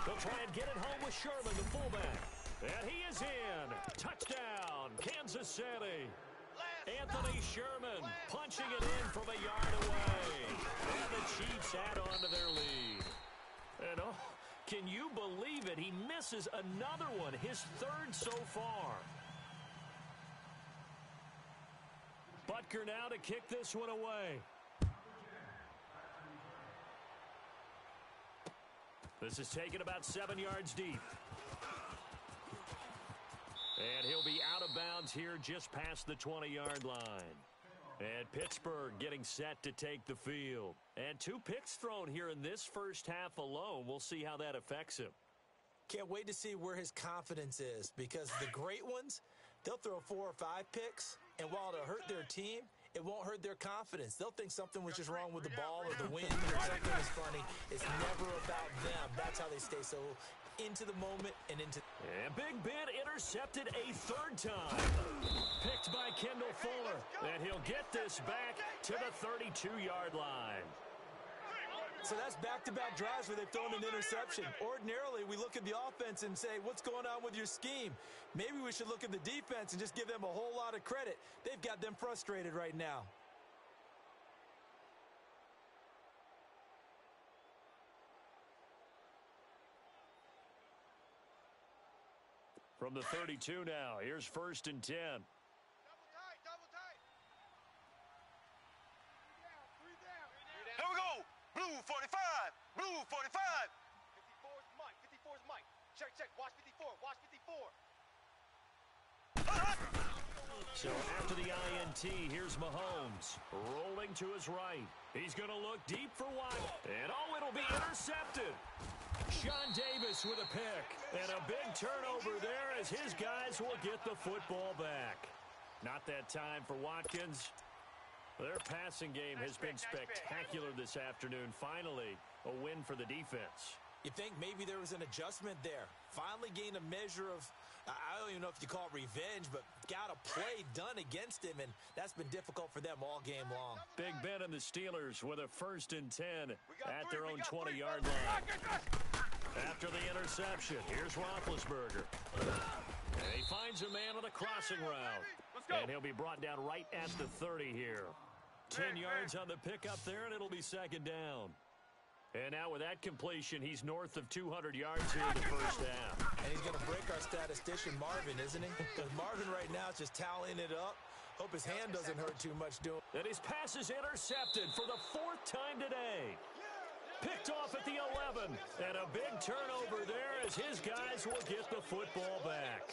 Speaker 1: They'll try and get it home with Sherman, the fullback. And he is in. Touchdown, Kansas City. Anthony Sherman punching it in from a yard away. And the Chiefs add on to their lead. And oh, can you believe it? He misses another one, his 3rd so far. Butker now to kick this one away. This is taken about 7 yards deep. And he'll be out of bounds here just past the 20-yard line. And Pittsburgh getting set to take the field. And 2 picks thrown here in this first half alone. We'll see how that affects him.
Speaker 2: Can't wait to see where his confidence is, because the great ones, they'll throw 4 or 5 picks, and while it'll hurt their team, it won't hurt their confidence. They'll think something was just wrong with the ball or the wind or something was funny. It's never about them. That's how they stay so into the moment and into...
Speaker 1: And Big Ben intercepted a 3rd time. Picked by Kendall Fuller. And he'll get this back to the 32-yard line.
Speaker 2: So that's back-to-back drives where they've thrown an interception. Ordinarily, we look at the offense and say, what's going on with your scheme? Maybe we should look at the defense and just give them a whole lot of credit. They've got them frustrated right now.
Speaker 1: From the 32 now, here's 1st and 10.
Speaker 3: Double tight, double tight.
Speaker 4: Three down.
Speaker 3: Here we go. Blue 45. Blue 45.
Speaker 4: 54's Mike. 54's Mike. Check, check. Watch 54. Watch 54.
Speaker 1: So after the INT, here's Mahomes rolling to his right. He's going to look deep for one. And it'll be intercepted. Sean Davis with a pick. And a big turnover there as his guys will get the football back. Not that time for Watkins. Their passing game has been spectacular this afternoon. Finally, a win for the defense.
Speaker 2: You think maybe there was an adjustment there. Finally gained a measure of, I don't even know if you call it revenge, but got a play done against him, and that's been difficult for them all game long.
Speaker 1: Big Ben and the Steelers with a 1st and 10 at their own 20-yard line. After the interception, here's Roethlisberger. And he finds a man on the crossing route. And he'll be brought down right at the 30 here. 10 yards on the pickup there, and it'll be 2nd down. And now with that completion, he's north of 200 yards here in the first half.
Speaker 2: And he's going to break our statistician Marvin, isn't he? Because Marvin right now is just tallying it up. Hope his hand doesn't hurt too much doing.
Speaker 1: And his pass is intercepted for the 4th time today. Picked off at the 11. And a big turnover there as his guys will get the football back.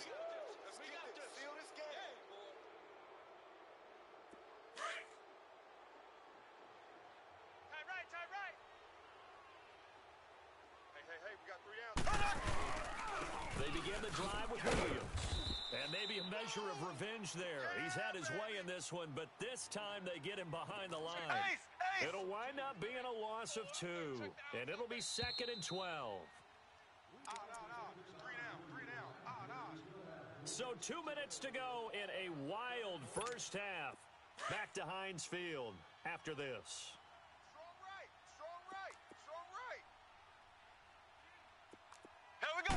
Speaker 1: They begin the drive with Williams. And maybe a measure of revenge there. He's had his way in this one, but this time they get him behind the line. It'll wind up being a loss of 2. And it'll be 2nd and 12. So 2 minutes to go in a wild first half. Back to Heinz Field after this.
Speaker 3: Strong right, strong right, strong right. Here we go.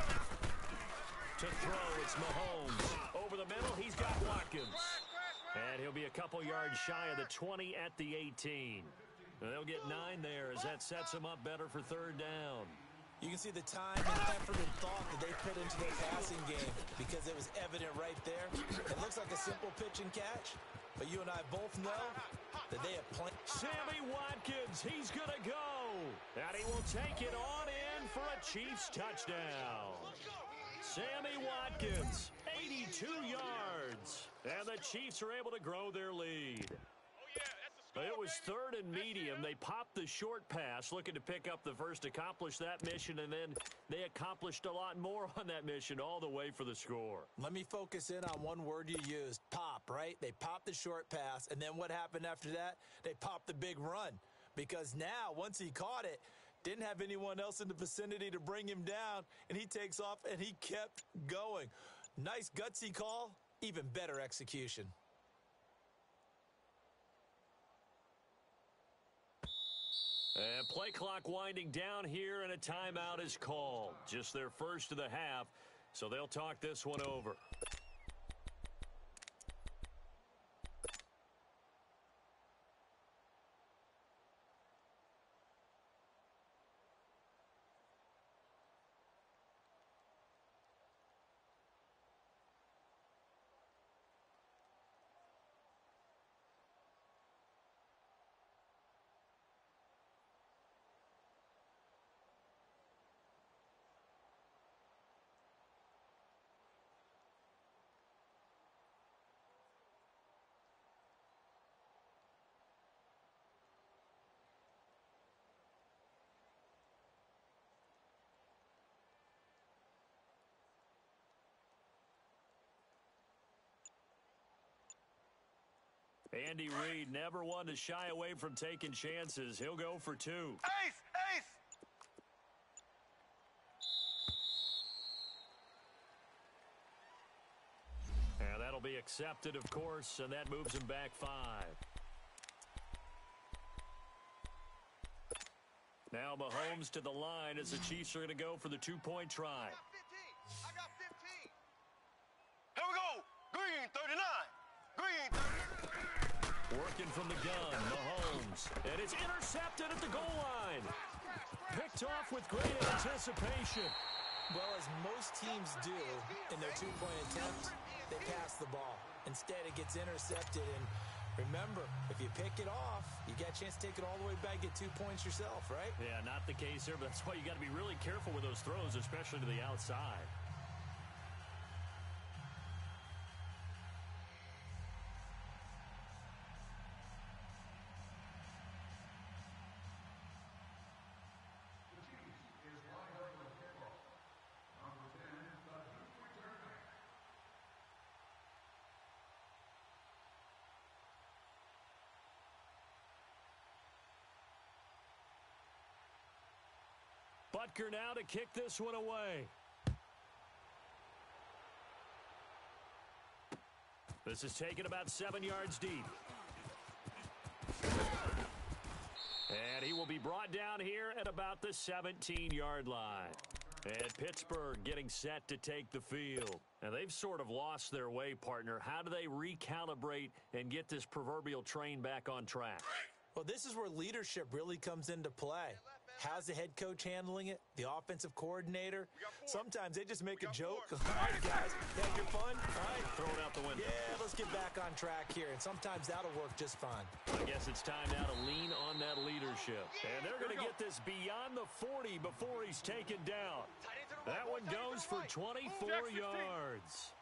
Speaker 1: To throw, it's Mahomes. Over the middle, he's got Watkins. And he'll be a couple yards shy of the 20 at the 18. They'll get 9 there as that sets them up better for 3rd down.
Speaker 2: You can see the time and effort and thought that they put into their passing game because it was evident right there. It looks like a simple pitch and catch, but you and I both know that they have plenty.
Speaker 1: Sammy Watkins, he's going to go. And he will take it on in for a Chiefs touchdown. Sammy Watkins, 82 yards. And the Chiefs are able to grow their lead. It was 3rd and medium. They popped the short pass, looking to pick up the first, accomplish that mission, and then they accomplished a lot more on that mission all the way for the score.
Speaker 2: Let me focus in on one word you used, pop, right? They popped the short pass, and then what happened after that? They popped the big run, because now, once he caught it, didn't have anyone else in the vicinity to bring him down, and he takes off, and he kept going. Nice gutsy call, even better execution.
Speaker 1: And play clock winding down here, and a timeout is called. Just their first of the half, so they'll talk this one over. Andy Reid never one to shy away from taking chances. He'll go for 2.
Speaker 3: Ace! Ace!
Speaker 1: And that'll be accepted, of course, and that moves him back 5. Now Mahomes to the line as the Chiefs are going to go for the two-point try.
Speaker 3: I got 15. Here we go. Green 39. Green 39.
Speaker 1: Working from the gun, Mahomes. And it's intercepted at the goal line. Picked off with great anticipation.
Speaker 2: Well, as most teams do in their two-point attempt, they pass the ball. Instead, it gets intercepted. And remember, if you pick it off, you got a chance to take it all the way back, get 2 points yourself, right?
Speaker 1: Yeah, not the case here, but that's why you got to be really careful with those throws, especially to the outside. Butker now to kick this one away. This is taken about 7 yards deep. And he will be brought down here at about the 17-yard line. And Pittsburgh getting set to take the field. Now, they've sort of lost their way, partner. How do they recalibrate and get this proverbial train back on track?
Speaker 2: Well, this is where leadership really comes into play. How's the head coach handling it? The offensive coordinator? Sometimes they just make a joke. All right, guys, had your fun? All right.
Speaker 1: Throw it out the window.
Speaker 2: Yeah, let's get back on track here. And sometimes that'll work just fine.
Speaker 1: I guess it's time now to lean on that leadership. And they're going to get this beyond the 40 before he's taken down. That one goes for 24 yards.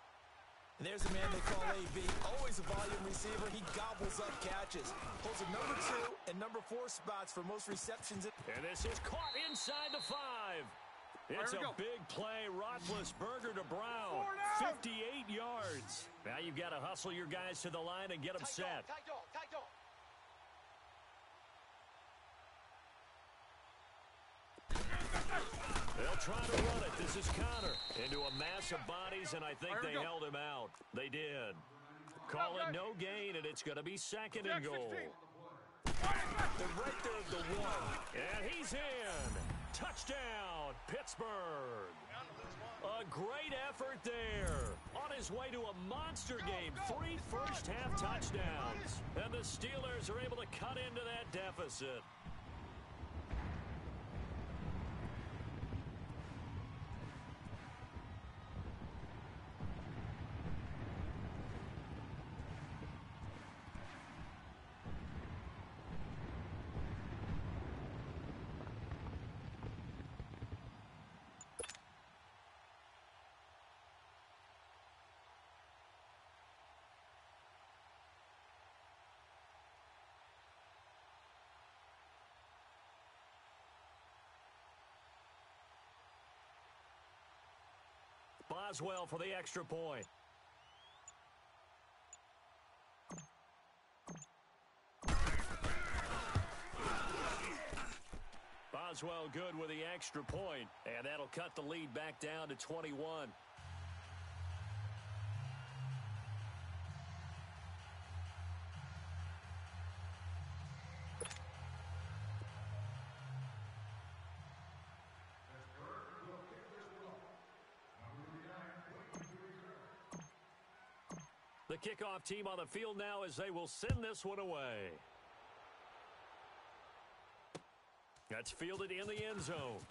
Speaker 2: And there's a man they call AB, always a volume receiver. He gobbles up catches. Holds a number 2 and number 4 spots for most receptions.
Speaker 1: And this is caught inside the 5. It's a big play. Roethlisberger to Brown. 58 yards. Now you've got to hustle your guys to the line and get them set. They'll try to run it. This is Connor into a mass of bodies, and I think they held him out. They did. Call it no gain, and it's going to be second and goal.
Speaker 2: They're right there at the 1.
Speaker 1: And he's in. Touchdown, Pittsburgh. A great effort there. On his way to a monster game. 3 first-half touchdowns. And the Steelers are able to cut into that deficit. Boswell for the extra point. Boswell good with the extra point, and that'll cut the lead back down to 21. The kickoff team on the field now as they will send this one away. That's fielded in the end zone.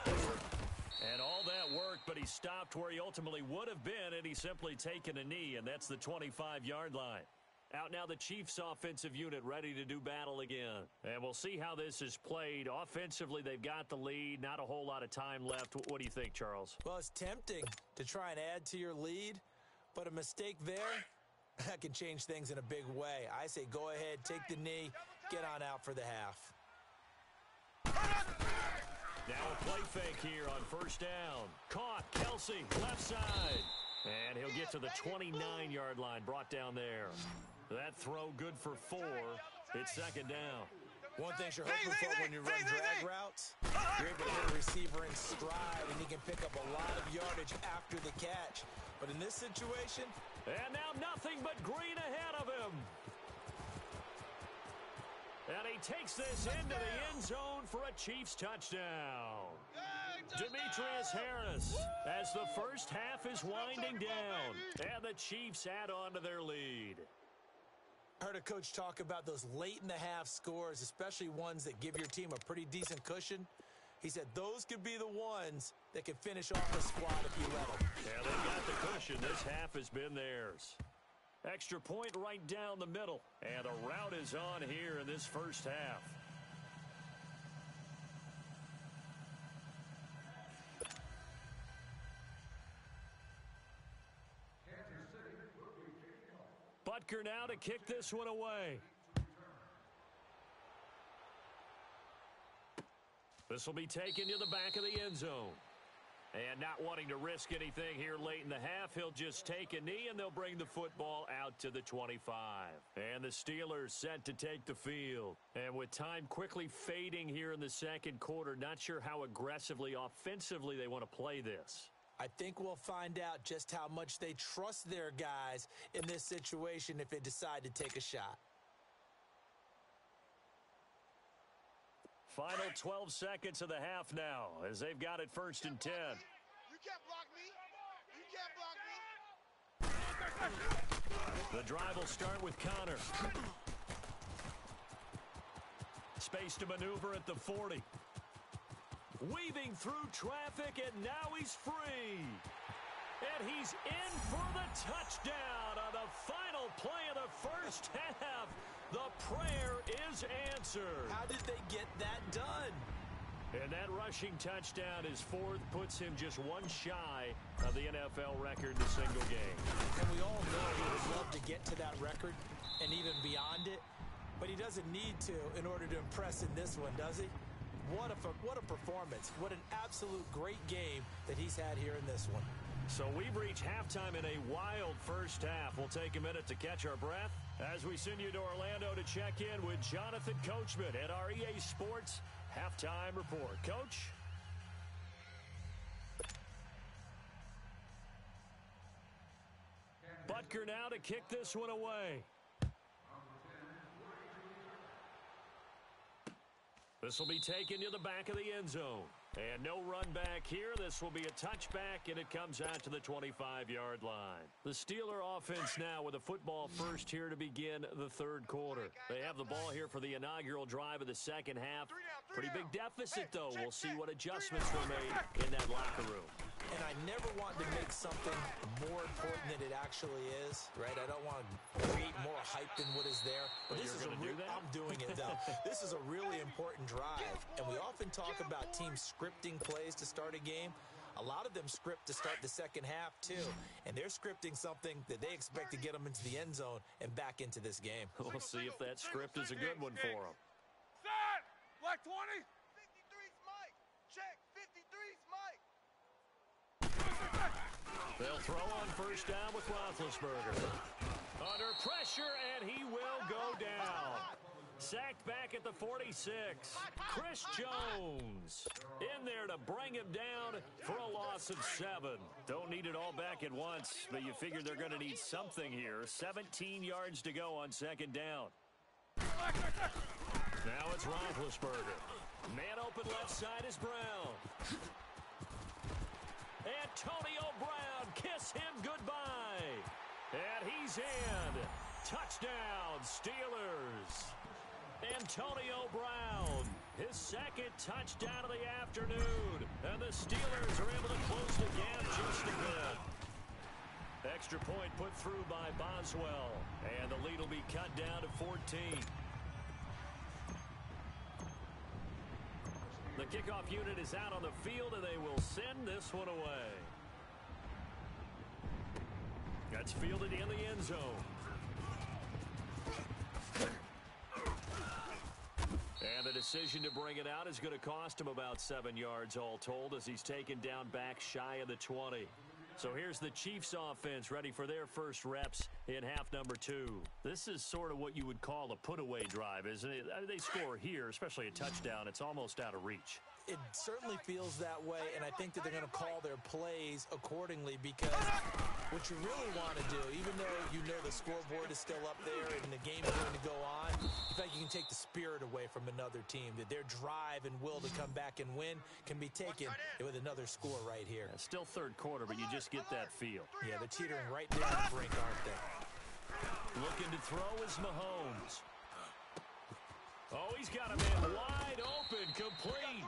Speaker 1: And all that work, but he stopped where he ultimately would have been, and he's simply taken a knee, and that's the 25-yard line. Out now the Chiefs offensive unit ready to do battle again. And we'll see how this is played. Offensively, they've got the lead. Not a whole lot of time left. What do you think, Charles?
Speaker 2: Well, it's tempting to try and add to your lead, but a mistake there, that can change things in a big way. I say go ahead, take the knee, get on out for the half.
Speaker 1: Now a play fake here on first down. Caught, Kelsey, left side. And he'll get to the 29-yard line, brought down there. That throw good for 4. It's second down.
Speaker 2: One thing you're hoping for when you run drag routes, you're able to hit a receiver in stride, and he can pick up a lot of yardage after the catch. But in this situation...
Speaker 1: And now nothing but green ahead of him. And he takes this into the end zone for a Chiefs touchdown. Demetrius Harris as the first half is winding down, and the Chiefs add on to their lead.
Speaker 2: I heard a coach talk about those late-in-the-half scores, especially ones that give your team a pretty decent cushion. He said those could be the ones that can finish off a squad if you let them.
Speaker 1: Yeah, they got the cushion. This half has been theirs. Extra point right down the middle, and a rout is on here in this first half. Butker now to kick this one away. This will be taken to the back of the end zone. And not wanting to risk anything here late in the half, he'll just take a knee and they'll bring the football out to the 25. And the Steelers set to take the field. And with time quickly fading here in the second quarter, not sure how aggressively, offensively they want to play this.
Speaker 2: I think we'll find out just how much they trust their guys in this situation if they decide to take a shot.
Speaker 1: Final 12 seconds of the half now as they've got it 1st and 10.
Speaker 4: You can't block me. You can't block me.
Speaker 1: The drive will start with Connor. Space to maneuver at the 40. Weaving through traffic, and now he's free. And he's in for the touchdown on the final play of the first half. The prayer is answered.
Speaker 2: How did they get that done?
Speaker 1: And that rushing touchdown, his 4th, puts him just one shy of the NFL record in a single game.
Speaker 2: And we all know he would love to get to that record and even beyond it, but he doesn't need to in order to impress in this one, does he? What a performance. What an absolute great game that he's had here in this one.
Speaker 1: So we've reached halftime in a wild first half. We'll take a minute to catch our breath as we send you to Orlando to check in with Jonathan Coachman at our EA Sports Halftime Report. Coach? Butker now to kick this one away. This will be taken to the back of the end zone. And no run back here. This will be a touchback, and it comes out to the 25-yard line. The Steeler offense now with a football first here to begin the third quarter. They have the ball here for the inaugural drive of the second half. Pretty big deficit, though. We'll see what adjustments were made in that locker room.
Speaker 2: And I never want to make something more important than it actually is, right? I don't want to create more hype than what is there. But this is I'm doing it, though. This is a really important drive. And we often talk about teams scripting plays to start a game. A lot of them script to start the second half, too. And they're scripting something that they expect to get them into the end zone and back into this game.
Speaker 1: We'll see if that script is a good one for them.
Speaker 4: Set! Black 20! 53's Mike! Check! 53's Mike!
Speaker 1: They'll throw on first down with Roethlisberger. Under pressure, and he will go down. Sacked back at the 46. Chris Jones in there to bring him down for a loss of 7. Don't need it all back at once, but you figure they're going to need something here. 17 yards to go on second down. Now it's Roethlisberger. Man open left side is Brown. Antonio Brown, kiss him goodbye. And he's in. Touchdown, Steelers. Antonio Brown, his second touchdown of the afternoon. And the Steelers are able to close the gap just a bit. Extra point put through by Boswell. And the lead will be cut down to 14. The kickoff unit is out on the field, and they will send this one away. That's fielded in the end zone. And the decision to bring it out is going to cost him about 7 yards all told as he's taken down back shy of the 20. So here's the Chiefs offense ready for their first reps in half number 2. This is sort of what you would call a put-away drive, isn't it? They score here, especially a touchdown. It's almost out of reach.
Speaker 2: It certainly feels that way, and I think that they're going to call their plays accordingly because what you really want to do, even though you know the scoreboard is still up there and the game is going to go on, you feel like you can take the spirit away from another team, that their drive and will to come back and win can be taken with another score right here.
Speaker 1: Yeah, still third quarter, but you just get that feel.
Speaker 2: Yeah, they're teetering right down the brink, aren't they?
Speaker 1: Looking to throw is Mahomes. Oh, he's got a man wide open, complete.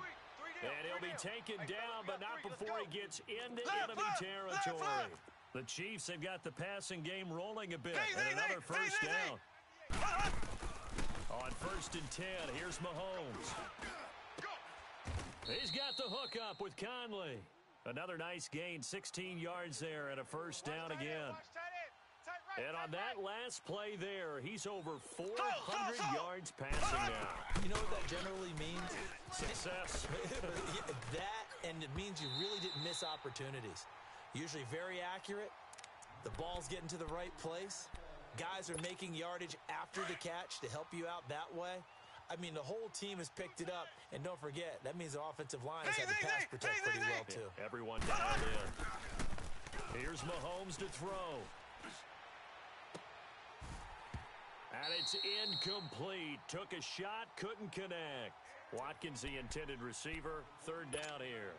Speaker 1: And he'll be taken down, but not before he gets into enemy territory. The Chiefs have got the passing game rolling a bit, and another first down. On 1st and 10, here's Mahomes. He's got the hook up with Conley. Another nice gain, 16 yards there, and a first down again. And on that last play there, he's over 400 yards passing now.
Speaker 2: You know what that generally means?
Speaker 1: Success.
Speaker 2: That, and it means you really didn't miss opportunities. Usually very accurate. The ball's getting to the right place. Guys are making yardage after the catch to help you out that way. I mean, the whole team has picked it up. And don't forget, that means the offensive line has had to pass protect pretty well, too.
Speaker 1: Everyone dialed in. Here's Mahomes to throw. And it's incomplete. Took a shot, couldn't connect. Watkins, the intended receiver. 3rd down here.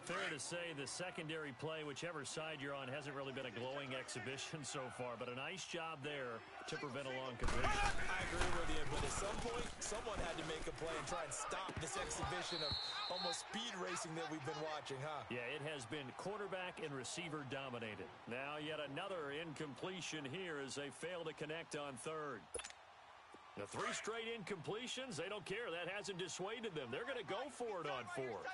Speaker 1: Fair to say the secondary play, whichever side you're on, hasn't really been a glowing exhibition so far, but a nice job there to prevent a long completion.
Speaker 2: I agree with you, but at some point, someone had to make a play and try and stop this exhibition of almost speed racing that we've been watching, huh?
Speaker 1: Yeah, it has been quarterback and receiver dominated. Now yet another incompletion here as they fail to connect on 3rd. The 3 straight incompletions, they don't care. That hasn't dissuaded them. They're going to go for it on 4th.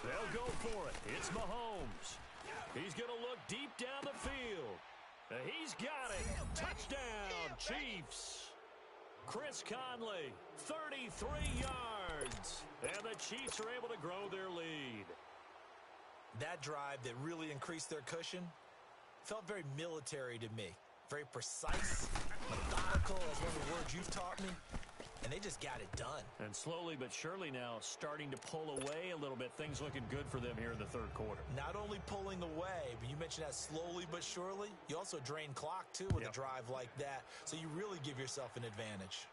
Speaker 1: They'll go for it. It's Mahomes. He's going to look deep down the field. He's got it. Touchdown, Chiefs. Chris Conley, 33 yards. And the Chiefs are able to grow their lead.
Speaker 2: That drive that really increased their cushion felt very military to me. Very precise, methodical, is one of the words you've taught me. And they just got it done.
Speaker 1: And slowly but surely now starting to pull away a little bit. Things looking good for them here in the 3rd quarter.
Speaker 2: Not only pulling away, but you mentioned that slowly but surely. You also drain clock, too, with a drive like that. So you really give yourself an advantage.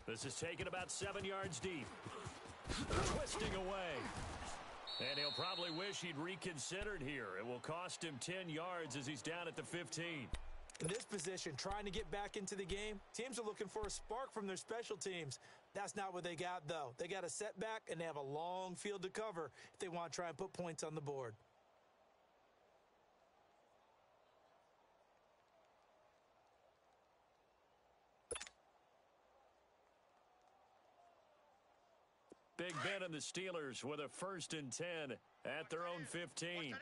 Speaker 1: This is taken about 7 yards deep. Twisting away. And he'll probably wish he'd reconsidered here. It will cost him 10 yards as he's down at the 15.
Speaker 2: In this position, trying to get back into the game, teams are looking for a spark from their special teams. That's not what they got, though. They got a setback, and they have a long field to cover if they want to try and put points on the board.
Speaker 1: Big Ben and the Steelers with a 1st and 10 at their own 15.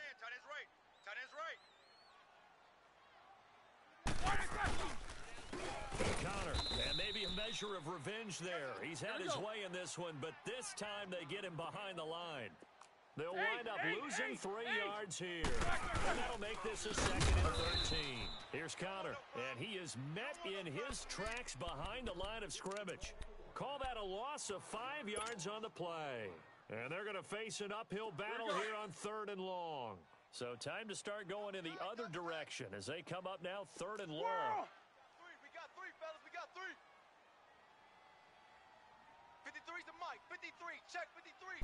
Speaker 1: Connor, and maybe a measure of revenge there. He's had his way in this one, but this time they get him behind the line. They'll wind up losing 3 yards here. And that'll make this a 2nd and 13. Here's Connor, and he is met in his tracks behind the line of scrimmage. Call that a loss of 5 yards on the play. And they're going to face an uphill battle here on 3rd and long. So time to start going in the other direction as they come up now 3rd and long.
Speaker 4: We got 3, fellas. We got 3. 53's the mic. 53. Check 53.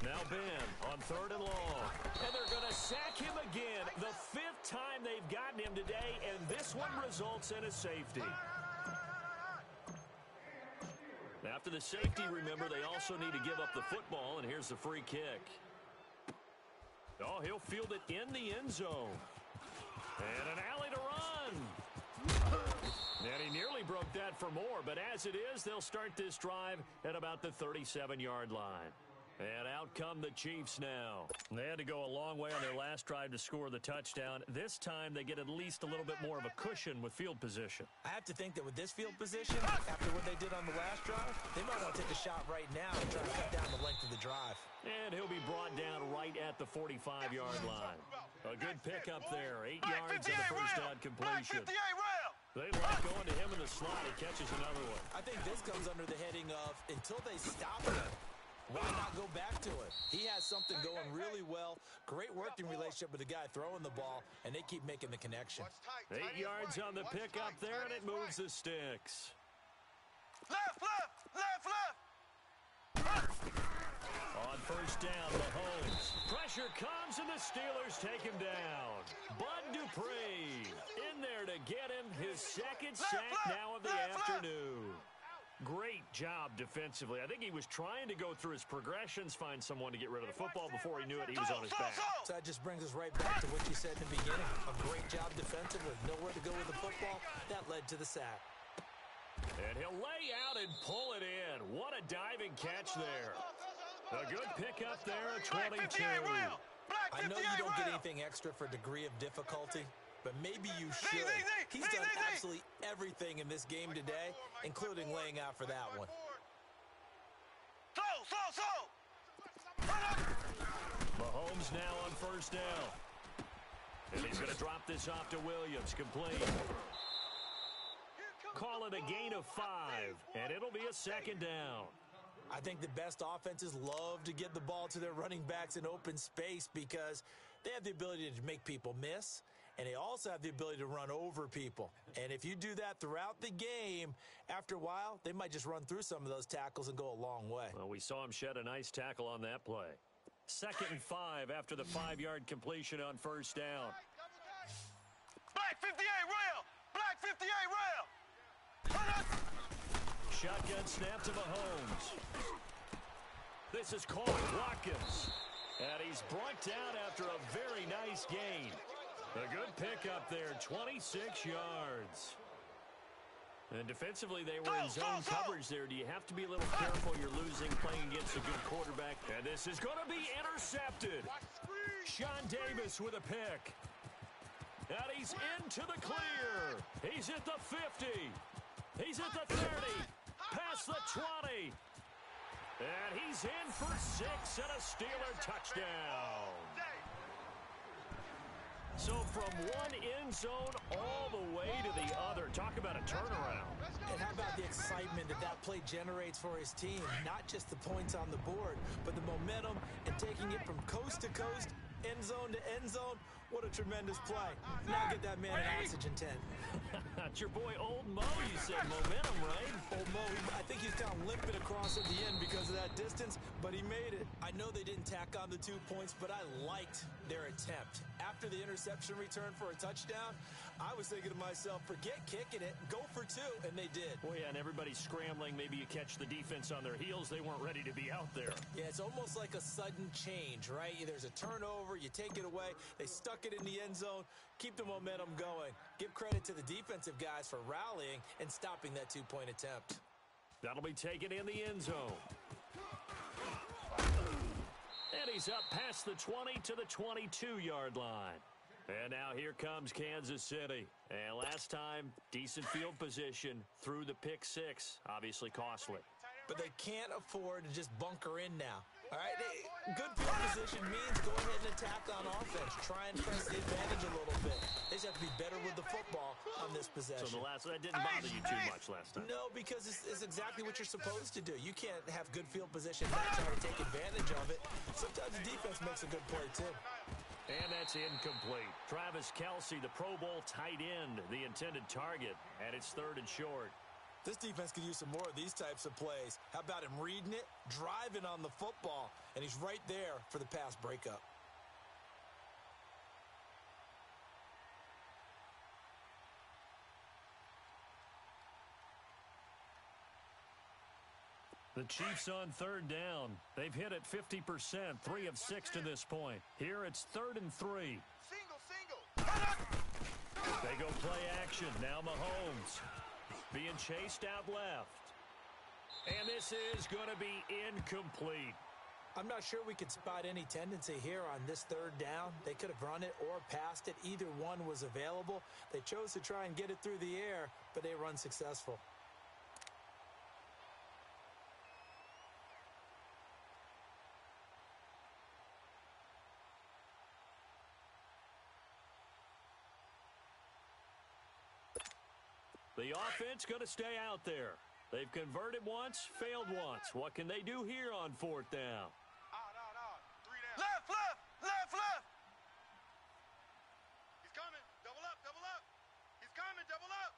Speaker 1: Now Ben on 3rd and long. And they're going to sack him again. The 5th time they've gotten him today, and this one results in a safety. After the safety, remember, they also need to give up the football, and here's the free kick. Oh, he'll field it in the end zone. And an alley to run. And he nearly broke that for more, but as it is, they'll start this drive at about the 37-yard line. And out come the Chiefs now. They had to go a long way on their last drive to score the touchdown. This time, they get at least a little bit more of a cushion with field position.
Speaker 2: I have to think that with this field position, after what they did on the last drive, they might want to take a shot right now and try to cut down the length of the drive.
Speaker 1: And he'll be brought down right at the 45-yard line. A good pickup there. 8 yards on the first down completion.
Speaker 4: 58 round.
Speaker 1: They like going to him in the slot. He catches another one.
Speaker 2: I think this comes under the heading of until they stop him, why not go back to it? He has something going really well. Great working relationship with the guy throwing the ball, and they keep making the connection.
Speaker 1: 8 yards on the pickup there, and it moves the sticks.
Speaker 3: Left, left, left, left.
Speaker 1: On first down, Mahomes. Pressure comes, and the Steelers take him down. Bud Dupree in there to get him his second sack now of the afternoon. Great job defensively. I think he was trying to go through his progressions, find someone to get rid of the football. Before he knew it, he was on his back.
Speaker 2: So that just brings us right back to what you said in the beginning. A great job defensively. Nowhere to go with the football. That led to the sack.
Speaker 1: And he'll lay out and pull it in. What a diving catch there. A good pickup there at 22.
Speaker 2: I know you don't get anything extra for degree of difficulty, but maybe you should. He's done absolutely everything in this game today, including laying out for that one.
Speaker 1: Mahomes now on first down. And he's going to drop this off to Williams. Complete. Call it a gain of 5, and it'll be a second down.
Speaker 2: I think the best offenses love to get the ball to their running backs in open space because they have the ability to make people miss, and they also have the ability to run over people. And if you do that throughout the game, after a while, they might just run through some of those tackles and go a long way.
Speaker 1: Well, we saw him shed a nice tackle on that play. 2nd and 5 after the 5-yard completion on first down.
Speaker 3: Black 58 rail! Black 58 rail!
Speaker 1: Shotgun snap to Mahomes. This is caught. Watkins. And he's brought down after a very nice gain. A good pickup there, 26 yards. And defensively, they were in zone coverage there. Do you have to be a little careful? You're losing playing against a good quarterback. And this is going to be intercepted. Sean Davis with a pick. And he's into the clear. He's at the 50. He's at the 30. Past the 20. And he's in for 6 and a Steeler touchdown. So from one end zone all the way to the other. Talk about a turnaround.
Speaker 2: And how about the excitement that play generates for his team? Not just the points on the board, but the momentum and taking it from coast to coast, end zone to end zone. What a tremendous play. Now get that man an oxygen tent.
Speaker 1: That's your boy Old Mo, you said. Momentum, right?
Speaker 2: Old Mo, I think he's down limping across at the end because of that distance, but he made it. I know they didn't tack on the 2 points, but I liked their attempt. After the interception return for a touchdown, I was thinking to myself, forget kicking it, go for 2, and they did.
Speaker 1: Well, yeah, and everybody's scrambling. Maybe you catch the defense on their heels. They weren't ready to be out there.
Speaker 2: Yeah, it's almost like a sudden change, right? There's a turnover, you take it away, they stuck it in the end zone, keep the momentum going. Give credit to the defensive guys for rallying and stopping that 2-point attempt.
Speaker 1: That'll be taken in the end zone. And he's up past the 20 to the 22-yard line. And now here comes Kansas City. And last time, decent field position through the pick 6. Obviously costly.
Speaker 2: But they can't afford to just bunker in now. All right, good field position means go ahead and attack on offense. Try and press the advantage a little bit. They just have to be better with the football on this possession.
Speaker 1: So that didn't bother you too much last time?
Speaker 2: No, because it's exactly what you're supposed to do. You can't have good field position and not try to take advantage of it. Sometimes the defense makes a good play, too.
Speaker 1: And that's incomplete. Travis Kelce, the Pro Bowl tight end, the intended target, and it's 3rd and short.
Speaker 2: This defense could use some more of these types of plays. How about him reading it, driving on the football, and he's right there for the pass breakup.
Speaker 1: The Chiefs on 3rd down. They've hit it 50%, 3 of 6 to this point. Here it's 3rd and 3.
Speaker 3: Single.
Speaker 1: They go play action. Now Mahomes being chased out left. And this is going to be incomplete.
Speaker 2: I'm not sure we could spot any tendency here on this 3rd down. They could have run it or passed it. Either one was available. They chose to try and get it through the air, but they were unsuccessful.
Speaker 1: The offense going to stay out there. They've converted once, failed once. What can they do here on 4th down?
Speaker 3: Out. 3 down. Left. He's coming. Double up. He's coming. Double up.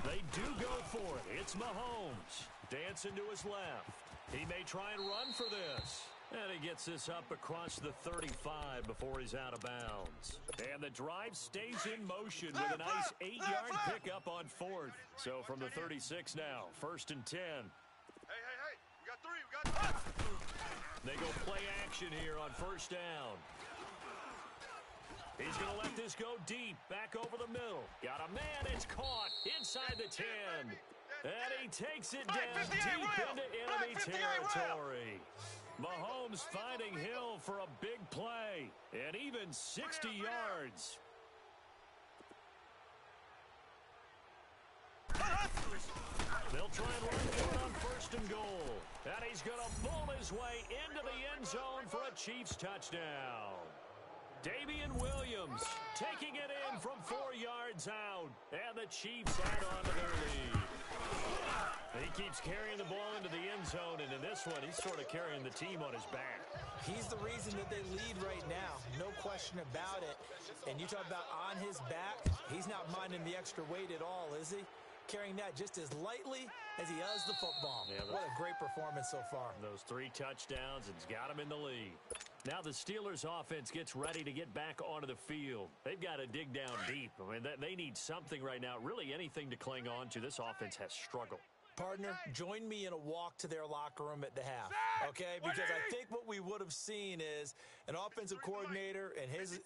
Speaker 1: They do go for it. It's Mahomes. Dancing to his left. He may try and run for this. And he gets this up across the 35 before he's out of bounds. And the drive stays in motion with a nice 8-yard pickup on 4th. So from the 36 now, 1st and 10.
Speaker 3: Hey. We got 3.
Speaker 1: They go play action here on 1st down. He's going to let this go deep, back over the middle. Got a man, it's caught inside the 10. And he takes it down deep into enemy territory. Mahomes finding Hill for a big play, and even 60 yards. They'll try and run for it on 1st and goal. And he's going to bull his way into the end zone for a Chiefs touchdown. Dawyone Williams taking it in from 4 yards out, and the Chiefs add on to their lead. He keeps carrying the ball into the end zone, and in this one, he's sort of carrying the team on his back.
Speaker 2: He's the reason that they lead right now. No question about it. And you talk about on his back, he's not minding the extra weight at all, is he? Carrying that just as lightly as he does the football. Yeah, what a great performance so far.
Speaker 1: Those 3 touchdowns, it's got him in the lead. Now the Steelers offense gets ready to get back onto the field. They've got to dig down deep. I mean, they need something right now, really anything to cling on to. This offense has struggled.
Speaker 2: Partner, join me in a walk to their locker room at the half, okay? Because I think what we would have seen is an offensive coordinator and his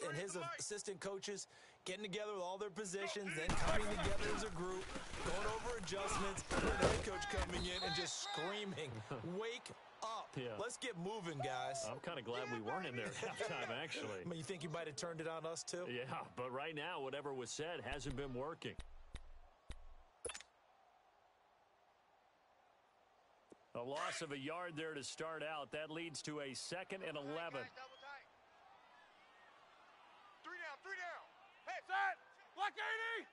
Speaker 2: assistant coaches getting together with all their positions, then coming together as a group, going over adjustments, and the head coach coming in and just screaming, "Wake up.
Speaker 1: Yeah.
Speaker 2: Let's get moving, guys."
Speaker 1: I'm kind of glad we weren't in there at halftime, actually.
Speaker 2: I mean, you think you might have turned it on us, too?
Speaker 1: Yeah, but right now, whatever was said hasn't been working. A loss of a yard there to start out. That leads to a 2nd and 11.
Speaker 3: 3 down. Hey, set. Block 80.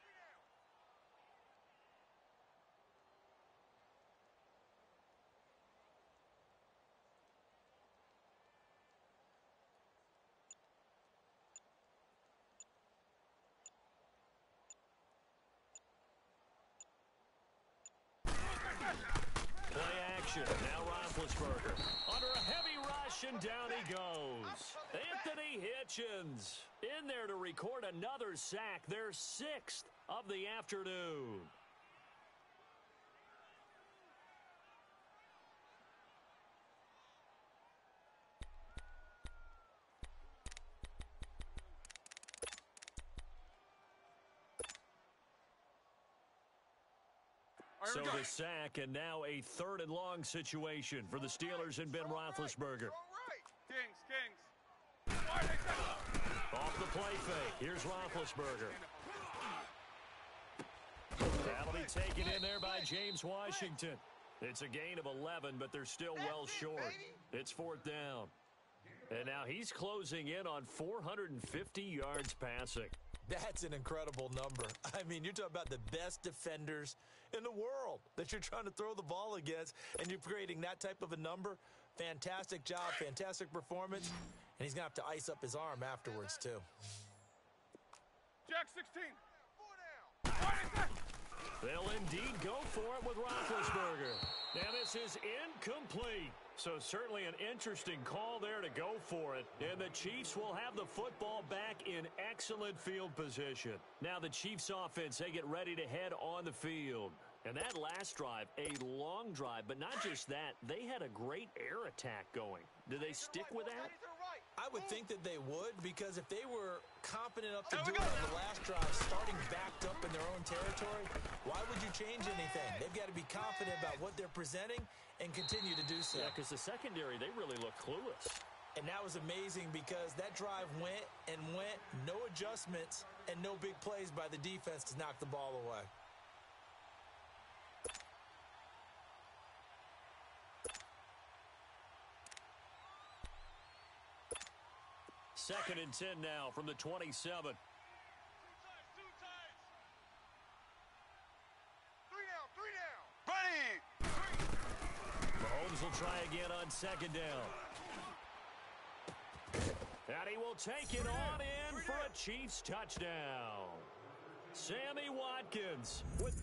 Speaker 1: Play action. Now Roethlisberger under a heavy rush, and down he goes. Anthony Hitchens in there to record another sack, their 6th of the afternoon. So the sack, and now a 3rd and long situation for the Steelers and Ben Roethlisberger.
Speaker 3: Kings.
Speaker 1: Off the play fake. Here's Roethlisberger. That'll be taken in there by James Washington. It's a gain of 11, but they're still well short. It's 4th down. And now he's closing in on 450 yards passing.
Speaker 2: That's an incredible number. I mean, you're talking about the best defenders in the world that you're trying to throw the ball against, and you're creating that type of a number. Fantastic job, fantastic performance, and he's going to have to ice up his arm afterwards, too.
Speaker 3: Jack 16. 4 down.
Speaker 1: They'll indeed go for it with Roethlisberger. And this is incomplete. So certainly an interesting call there to go for it. And the Chiefs will have the football back in excellent field position. Now the Chiefs offense, they get ready to head on the field. And that last drive, a long drive, but not just that, they had a great air attack going. Do they stick with that?
Speaker 2: I would think that they would, because if they were confident enough to do it on the last drive, starting backed up in their own territory, why would you change anything? They've got to be confident about what they're presenting and continue to do so.
Speaker 1: Yeah, because the secondary, they really look clueless.
Speaker 2: And that was amazing because that drive went and went, no adjustments, and no big plays by the defense to knock the ball away.
Speaker 1: Second and 10 now from the 27. on second down. And he will take it on in for a Chiefs touchdown. Sammy Watkins with...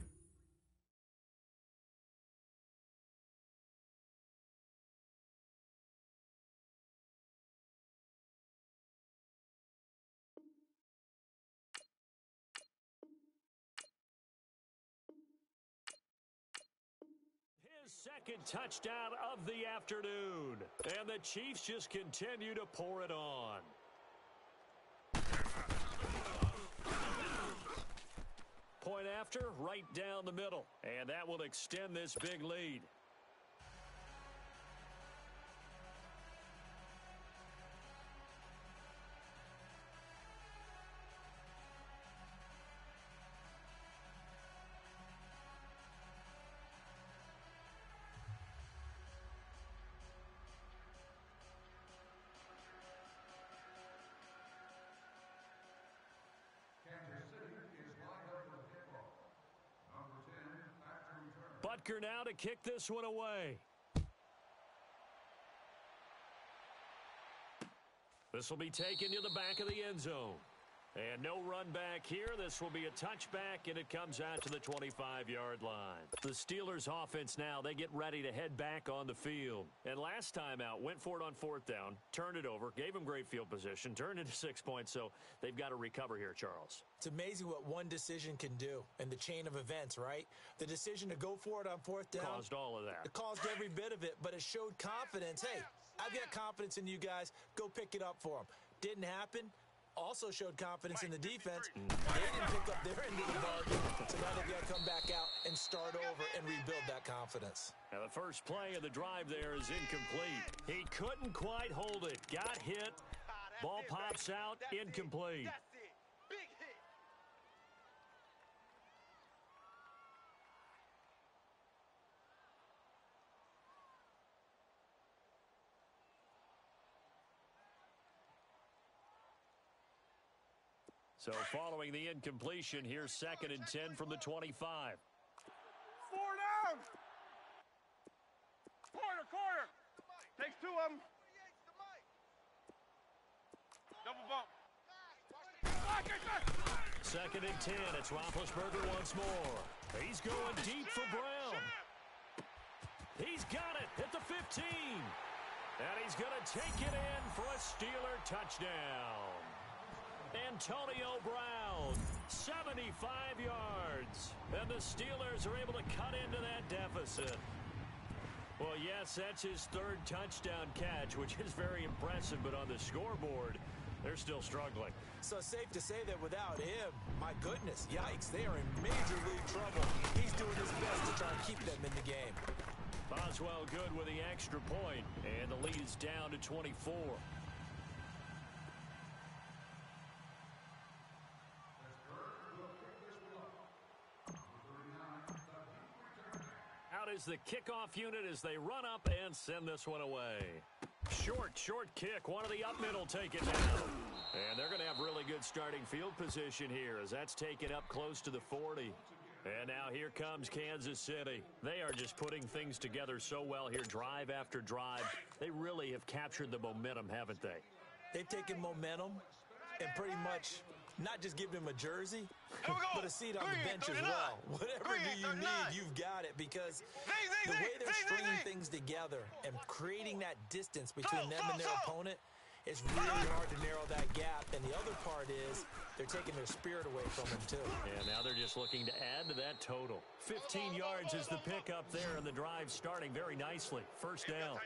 Speaker 1: second touchdown of the afternoon. And the Chiefs just continue to pour it on. Point after, right down the middle. And that will extend this big lead. Butker now to kick this one away. This will be taken to the back of the end zone. And no run back here. This will be a touchback, and it comes out to the 25-yard line. The Steelers' offense now, they get ready to head back on the field. And last time out, went for it on fourth down, turned it over, gave them great field position, turned into 6 points, so they've got to recover here, Charles.
Speaker 2: It's amazing what one decision can do in the chain of events, right? The decision to go for it on fourth down.
Speaker 1: Caused all of that.
Speaker 2: It caused every bit of it, but it showed confidence. Hey, I've got confidence in you guys. Go pick it up for them. Didn't happen. Also showed confidence in the defense. They didn't pick up their end of the bargain, so now they've got to come back out and start over and rebuild that confidence.
Speaker 1: Now the first play of the drive there is incomplete. He couldn't quite hold it. Got hit. Ball pops out. Incomplete.
Speaker 4: Big hit.
Speaker 1: So following the incompletion, here's 2nd and 10 from the 25.
Speaker 4: 4 down. Corner. Takes 2 of them. Double bump.
Speaker 1: 2nd and 10. It's Roethlisberger once more. He's going deep for Brown. He's got it at the 15. And he's going to take it in for a Steeler touchdown. Antonio Brown, 75 yards. And the Steelers are able to cut into that deficit. Well, yes, that's his 3rd touchdown catch, which is very impressive, but on the scoreboard, they're still struggling.
Speaker 2: So safe to say that without him, my goodness, yikes, they are in major league trouble. He's doing his best to try and keep them in the game.
Speaker 1: Boswell good with the extra point, and the lead is down to 24. Out is the kickoff unit as they run up and send this one away. Short kick. One of the up middle take it down. And they're going to have really good starting field position here as that's taken up close to the 40. And now here comes Kansas City. They are just putting things together so well here, drive after drive. They really have captured the momentum, haven't they?
Speaker 2: They've taken momentum and pretty much not just given him a jersey, but a seat on the bench as well. Whatever you need, you've got it, because the way they're stringing things together and creating that distance between them and their opponent, it's really hard to narrow that gap. And the other part is they're taking their spirit away from them, too.
Speaker 1: And now they're just looking to add to that total. 15 yards is the pickup there, and the drive starting very nicely. First down.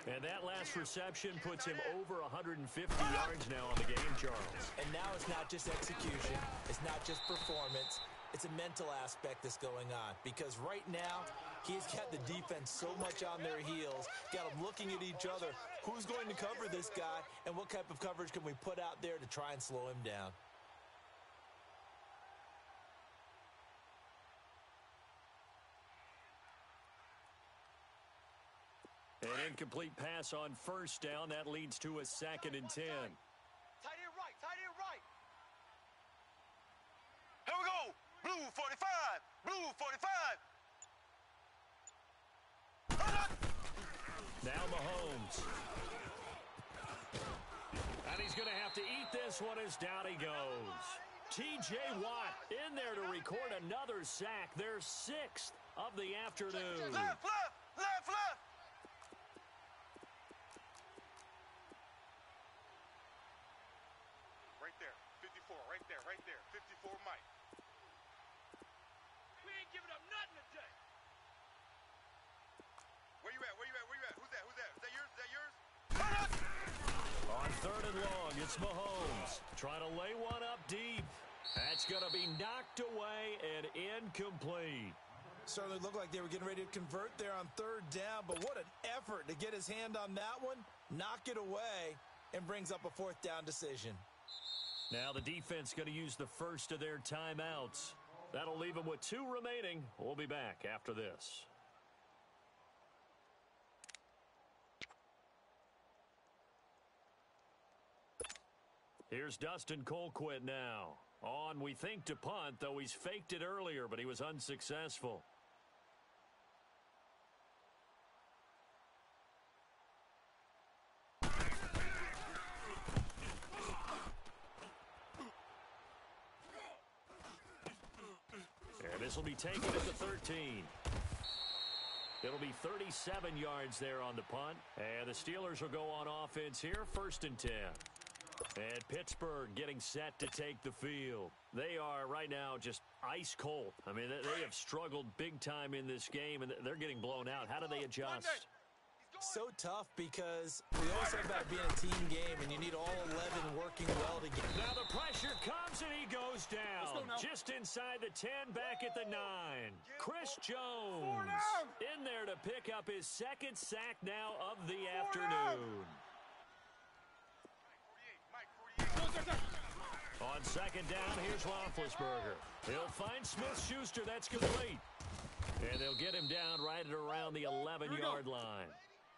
Speaker 1: And that last reception puts him over 150 yards now on the game, Charles.
Speaker 2: And now it's not just execution. It's not just performance. It's a mental aspect that's going on, because right now he's got the defense so much on their heels, got them looking at each other. Who's going to cover this guy, and what type of coverage can we put out there to try and slow him down?
Speaker 1: An incomplete pass on first down. That leads to a 2nd and 10.
Speaker 4: Tight end right. Here we go. Blue 45.
Speaker 1: Now Mahomes. And he's going to have to eat this one as down he goes. T.J. Watt in there to record another sack, their 6th of the afternoon.
Speaker 3: Left, left, left, left. Right there, 54, right there, right there. 54 Mike.
Speaker 4: We ain't giving up nothing today.
Speaker 3: Where you at? Where you at? Where you at? Who's that? Who's that? Is that yours? Is that yours?
Speaker 1: On 3rd and long, it's Mahomes trying to lay one up deep. That's going to be knocked away and incomplete.
Speaker 2: Certainly looked like they were getting ready to convert there on 3rd down, but what an effort to get his hand on that one, knock it away, and brings up a 4th down decision.
Speaker 1: Now the defense going to use the first of their timeouts. That'll leave them with 2 remaining. We'll be back after this. Here's Dustin Colquitt now. On, we think, to punt, though he's faked it earlier, but he was unsuccessful. And this will be taken at the 13. It'll be 37 yards there on the punt. And the Steelers will go on offense here, 1st and 10. And Pittsburgh getting set to take the field. They are right now just ice cold. I mean, they have struggled big time in this game, and they're getting blown out. How do they adjust?
Speaker 2: So tough because we always talk about being a team game, and you need all 11 working well together.
Speaker 1: Now the pressure comes, and he goes down. Just inside the 10, back at the 9. Chris Jones in there to pick up his 2nd sack now of the afternoon. On 2nd down, here's Roethlisberger. He'll find Smith-Schuster. That's complete. And they'll get him down right at around the 11-yard line.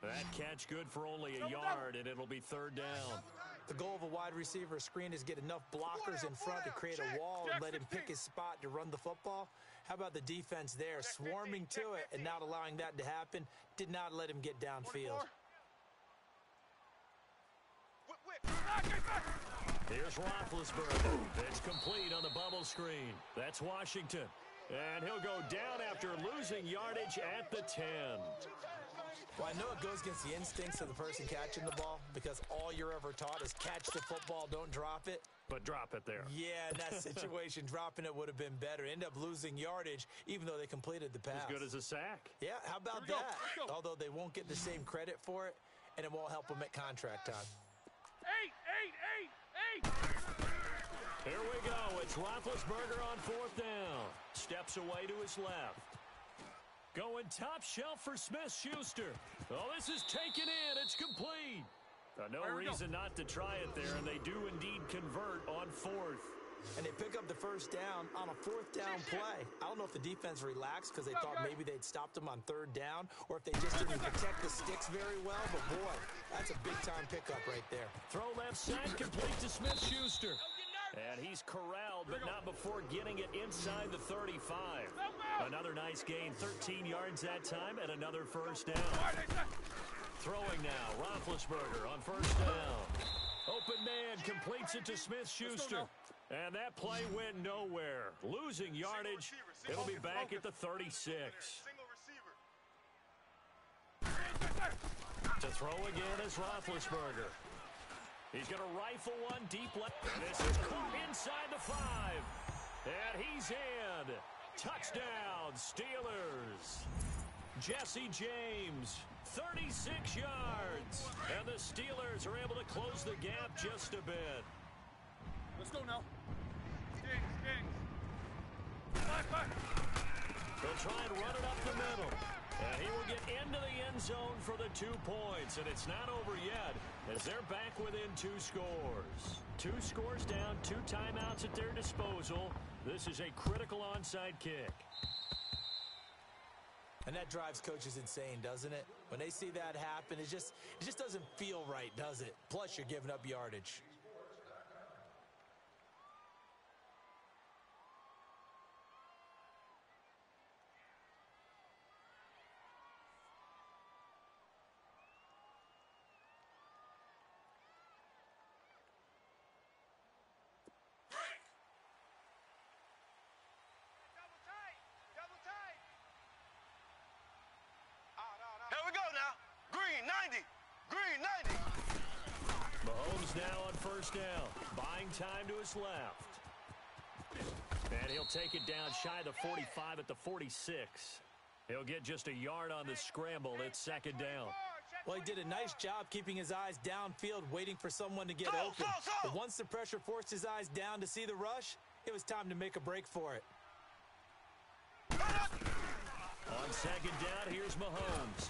Speaker 1: That catch good for only a yard, and it'll be 3rd down.
Speaker 2: The goal of a wide receiver screen is get enough blockers in front to create a wall and let him pick his spot to run the football. How about the defense there, swarming to it and not allowing that to happen? Did not let him get downfield.
Speaker 1: Here's Roethlisberger. It's complete on the bubble screen. That's Washington. And he'll go down after losing yardage at the 10.
Speaker 2: Well, I know it goes against the instincts of the person catching the ball because all you're ever taught is catch the football, don't drop it.
Speaker 1: But drop it there.
Speaker 2: Yeah, in that situation, dropping it would have been better. End up losing yardage, even though they completed the pass.
Speaker 1: As good as a sack.
Speaker 2: Yeah, how about that? Although they won't get the same credit for it, and it won't help them at contract time.
Speaker 4: 8.
Speaker 1: Here we go. It's Roethlisberger on 4th down. Steps away to his left. Going top shelf for Smith-Schuster. Oh, this is taken in. It's complete. No reason not to try it there, and they do indeed convert on 4th.
Speaker 2: And they pick up the 1st down on a 4th down play. I don't know if the defense relaxed because they thought maybe they'd stopped them on 3rd down or if they just didn't protect the sticks very well. But, boy, that's a big-time pickup right there.
Speaker 1: Throw left side, complete to Smith-Schuster. And he's corralled, but not before getting it inside the 35. Another nice gain, 13 yards that time, and another 1st down. Throwing now, Roethlisberger on 1st down. Open man completes it to Smith-Schuster. And that play went nowhere. Losing yardage. It'll be back at the 36. To throw again is Roethlisberger. He's going to rifle one deep left. This is caught inside the 5. And he's in. Touchdown, Steelers. Jesse James, 36 yards. And the Steelers are able to close the gap just a bit.
Speaker 4: Let's go now. Stings. Back.
Speaker 1: They'll try and run it up the middle. And he will get into the end zone for the 2 points. And it's not over yet as they're back within 2 scores. 2 scores down, 2 timeouts at their disposal. This is a critical onside kick.
Speaker 2: And that drives coaches insane, doesn't it? When they see that happen, it just doesn't feel right, does it? Plus, you're giving up yardage.
Speaker 1: Mahomes now on first down. Buying time to his left. And he'll take it down shy of the 45 at the 46. He'll get just a yard on the scramble. It's second down.
Speaker 2: Well, he did a nice job keeping his eyes downfield, waiting for someone to get open. But once the pressure forced his eyes down to see the rush, it was time to make a break for it.
Speaker 1: On second down, here's Mahomes.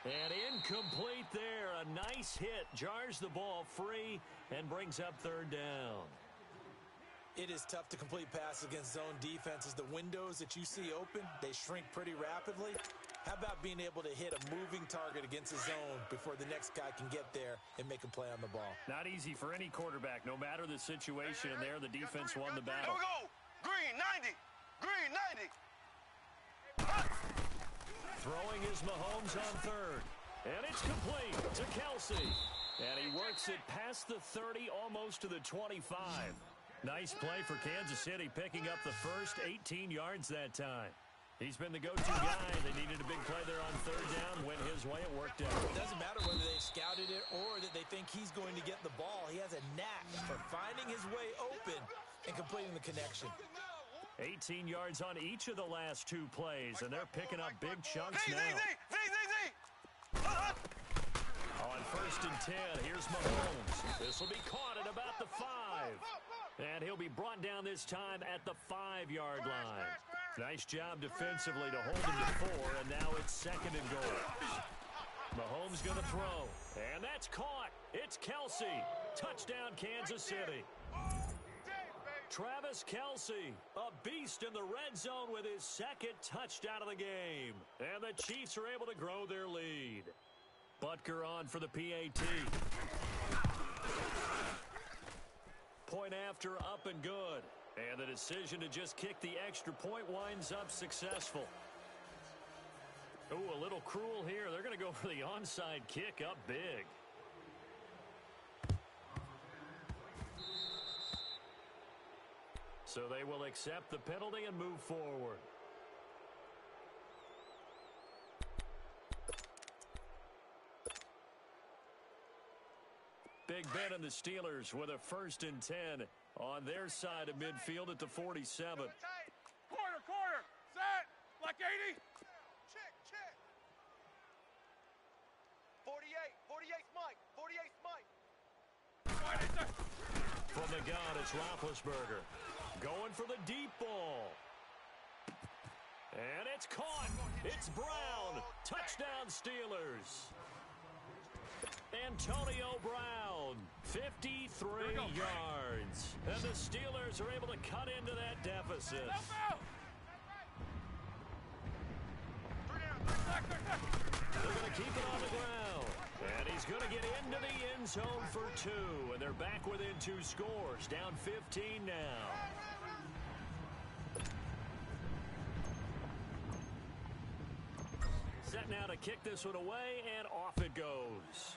Speaker 1: And incomplete there. A nice hit. Jars the ball free and brings up third down.
Speaker 2: It is tough to complete passes against zone defenses. The windows that you see open, they shrink pretty rapidly. How about being able to hit a moving target against a zone before the next guy can get there and make a play on the ball?
Speaker 1: Not easy for any quarterback, no matter the situation. And there, the defense won the battle.
Speaker 3: Here we go. Green 90. Green 90.
Speaker 1: Throwing is Mahomes on third. And it's complete to Kelsey. And he works it past the 30, almost to the 25. Nice play for Kansas City, picking up the first 18 yards that time. He's been the go-to guy. They needed a big play there on third down. Went his way. It worked out.
Speaker 2: It doesn't matter whether they scouted it or that they think he's going to get the ball. He has a knack for finding his way open and completing the connection.
Speaker 1: 18 yards on each of the last two plays, and they're picking up big chunks now. On first and 10, here's Mahomes. This will be caught at about the 5. And he'll be brought down this time at the 5-yard line. Nice job defensively to hold him to 4, and now it's second and goal. Mahomes going to throw, and that's caught. It's Kelsey. Touchdown, Kansas City. Travis Kelsey, a beast in the red zone with his second touchdown of the game. And the Chiefs are able to grow their lead. Butker on for the PAT. Point after, up and good. And the decision to just kick the extra point winds up successful. Ooh, a little cruel here. They're going to go for the onside kick up big. So they will accept the penalty and move forward. Big Ben and the Steelers with a first and 10 on their side of midfield at the 47.
Speaker 4: Quarter. Set. Like 80. Check. 48's Mike. 48's Mike.
Speaker 1: From the gun, it's Roethlisberger. Going for the deep ball. And it's caught. It's Brown. Touchdown, Steelers. Antonio Brown, 53 yards. And the Steelers are able to cut into that deficit. They're going to keep it on the ground. And he's going to get into the end zone for 2. And they're back within 2 scores. Down 15 now. Set now to kick this one away, and off it goes.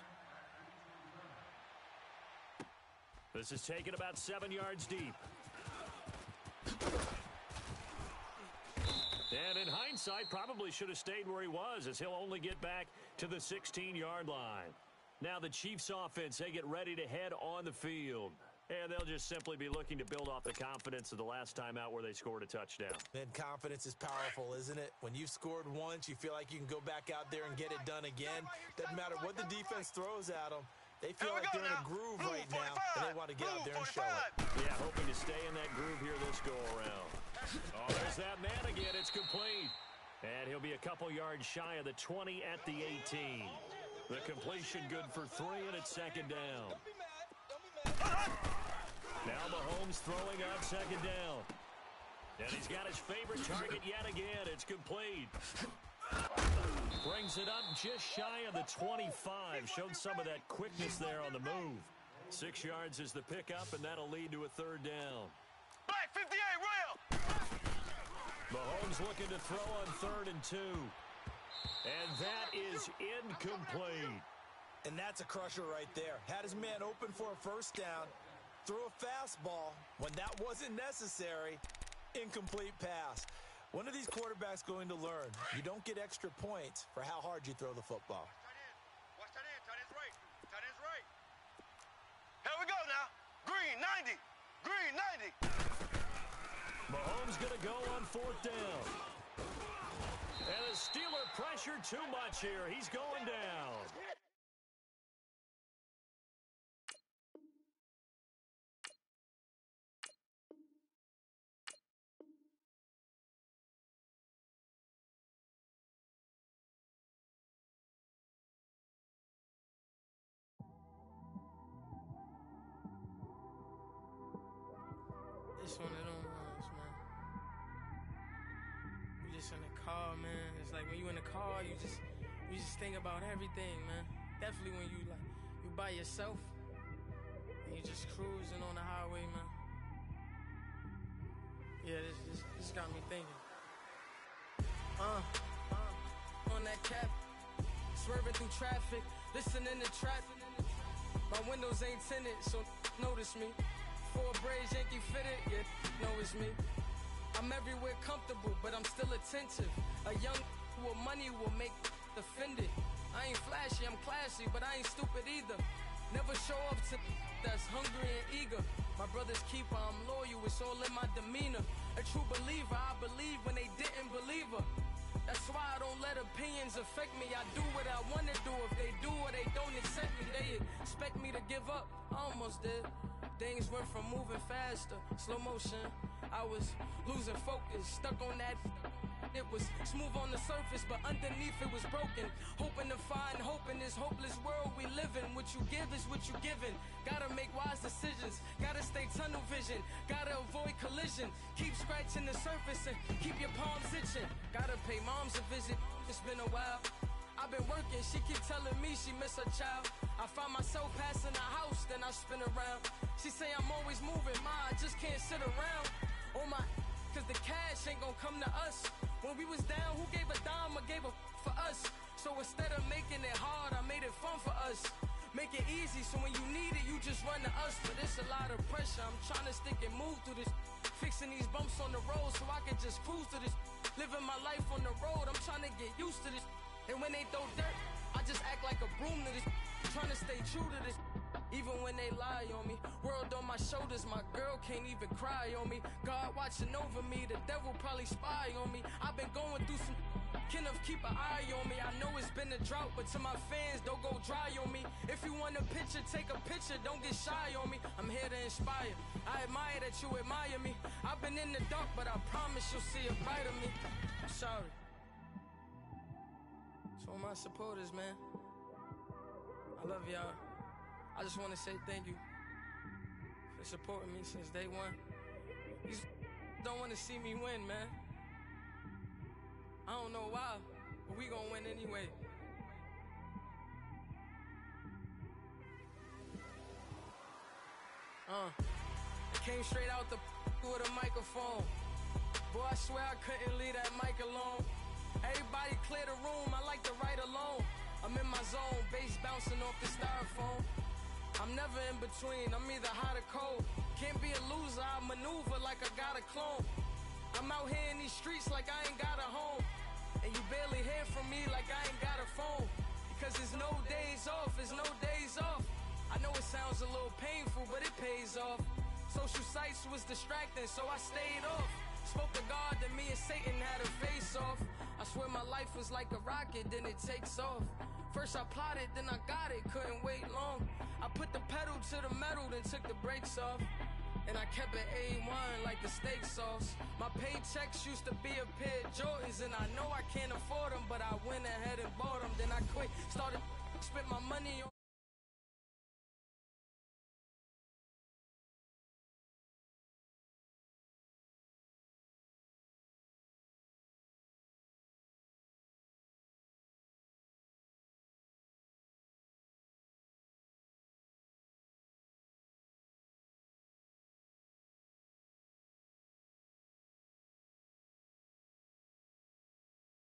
Speaker 1: This is taken about 7 yards deep. And in hindsight, probably should have stayed where he was, as he'll only get back to the 16-yard line. Now the Chiefs offense, they get ready to head on the field. And they'll just simply be looking to build off the confidence of the last time out where they scored a touchdown.
Speaker 2: And confidence is powerful, isn't it? When you've scored once, you feel like you can go back out there and get it done again. Doesn't matter what the defense throws at them. They feel like they're in a groove right now, and they want to get out there and show it.
Speaker 1: Yeah, hoping to stay in that groove here this go-around. Oh, there's that man again. It's complete. And he'll be a couple yards shy of the 20 at the 18. The completion good for 3, and it's second down. Now Mahomes throwing on second down. And he's got his favorite target yet again. It's complete. Brings it up just shy of the 25. Showed some of that quickness there on the move. 6 yards is the pickup, and that'll lead to a third down.
Speaker 3: Black 58, real.
Speaker 1: Mahomes looking to throw on 3rd and 2. And that is incomplete.
Speaker 2: And that's a crusher right there. Had his man open for a first down. Threw a fastball when that wasn't necessary. Incomplete pass. When are these quarterbacks going to learn? You don't get extra points for how hard you throw the football.
Speaker 3: Watch tight end. Tight end's right. Tight end's right. green 90, green 90.
Speaker 1: Mahomes going to go on 4th down. And the Steeler pressure too much here. He's going down.
Speaker 6: It's one of them ones, man. You just in the car, man. It's like when you in the car, you just think about everything, man. Definitely when you by yourself and you just cruising on the highway, man. Yeah, this got me thinking. On that cap, swerving through traffic, listening to trap. My windows ain't tinted, so notice me. 4 braids, Yankee fitted, yeah, know it's me. I'm everywhere comfortable, but I'm still attentive. A young with money will make offended. I ain't flashy, I'm classy, but I ain't stupid either. Never show up to that's hungry and eager. My brother's keeper, I'm loyal, it's all in my demeanor. A true believer, I believe when they didn't believe her. That's why I don't let opinions affect me. I do what I want to do. If they do or they don't accept me, they expect me to give up. I almost did. Things went from moving faster, slow motion. I was losing focus, stuck on that. It was smooth on the surface, but underneath it was broken. Hoping to find hope in this hopeless world we live in. What you give is what you given. Gotta make wise decisions. Gotta stay tunnel vision. Gotta avoid collision. Keep scratching the surface and keep your palms itching. Gotta pay moms a visit. It's been a while. I've been working, she keep telling me she miss her child. I find myself passing the house, then I spin around. She say I'm always moving, ma, I just can't sit around. Oh my, cause the cash ain't gon' come to us. When we was down, who gave a dime or gave a for us? So instead of making it hard, I made it fun for us. Make it easy, so when you need it, you just run to us. But it's a lot of pressure, I'm trying to stick and move through this. Fixing these bumps on the road so I can just cruise to this. Living my life on the road, I'm trying to get used to this. And when they throw dirt, I just act like a broom to this. Trying to stay true to this. Even when they lie on me. World on my shoulders, my girl can't even cry on me. God watching over me, the devil probably spy on me. I've been going through some. Kenneth, keep an eye on me. I know it's been a drought, but to my fans, don't go dry on me. If you want a picture, take a picture, don't get shy on me. I'm here to inspire. I admire that you admire me. I've been in the dark, but I promise you'll see a brighter me. I'm sorry. To all my supporters, man, I love y'all. I just want to say thank you for supporting me since day one. These don't want to see me win, man. I don't know why, but we gonna win anyway. I came straight out the with a microphone. Boy, I swear I couldn't leave that mic alone. Everybody clear the room, I like to write alone. I'm in my zone, bass bouncing off the styrofoam. I'm never in between, I'm either hot or cold. Can't be a loser, I maneuver like I got a clone. I'm out here in these streets like I ain't got a home. And you barely hear from me like I ain't got a phone. Because there's no days off, there's no days off. I know it sounds a little painful, but it pays off. Social sites was distracting, so I stayed off. Spoke to God that me and Satan had a face off. I swear my life was like a rocket, then it takes off. First I plotted, then I got it, couldn't wait long. I put the pedal to the metal, then took the brakes off. And I kept it A1 like the steak sauce. My paychecks used to be a pair of Jordans, and I know I can't afford them, but I went ahead and bought them. Then I quit, started spent my money on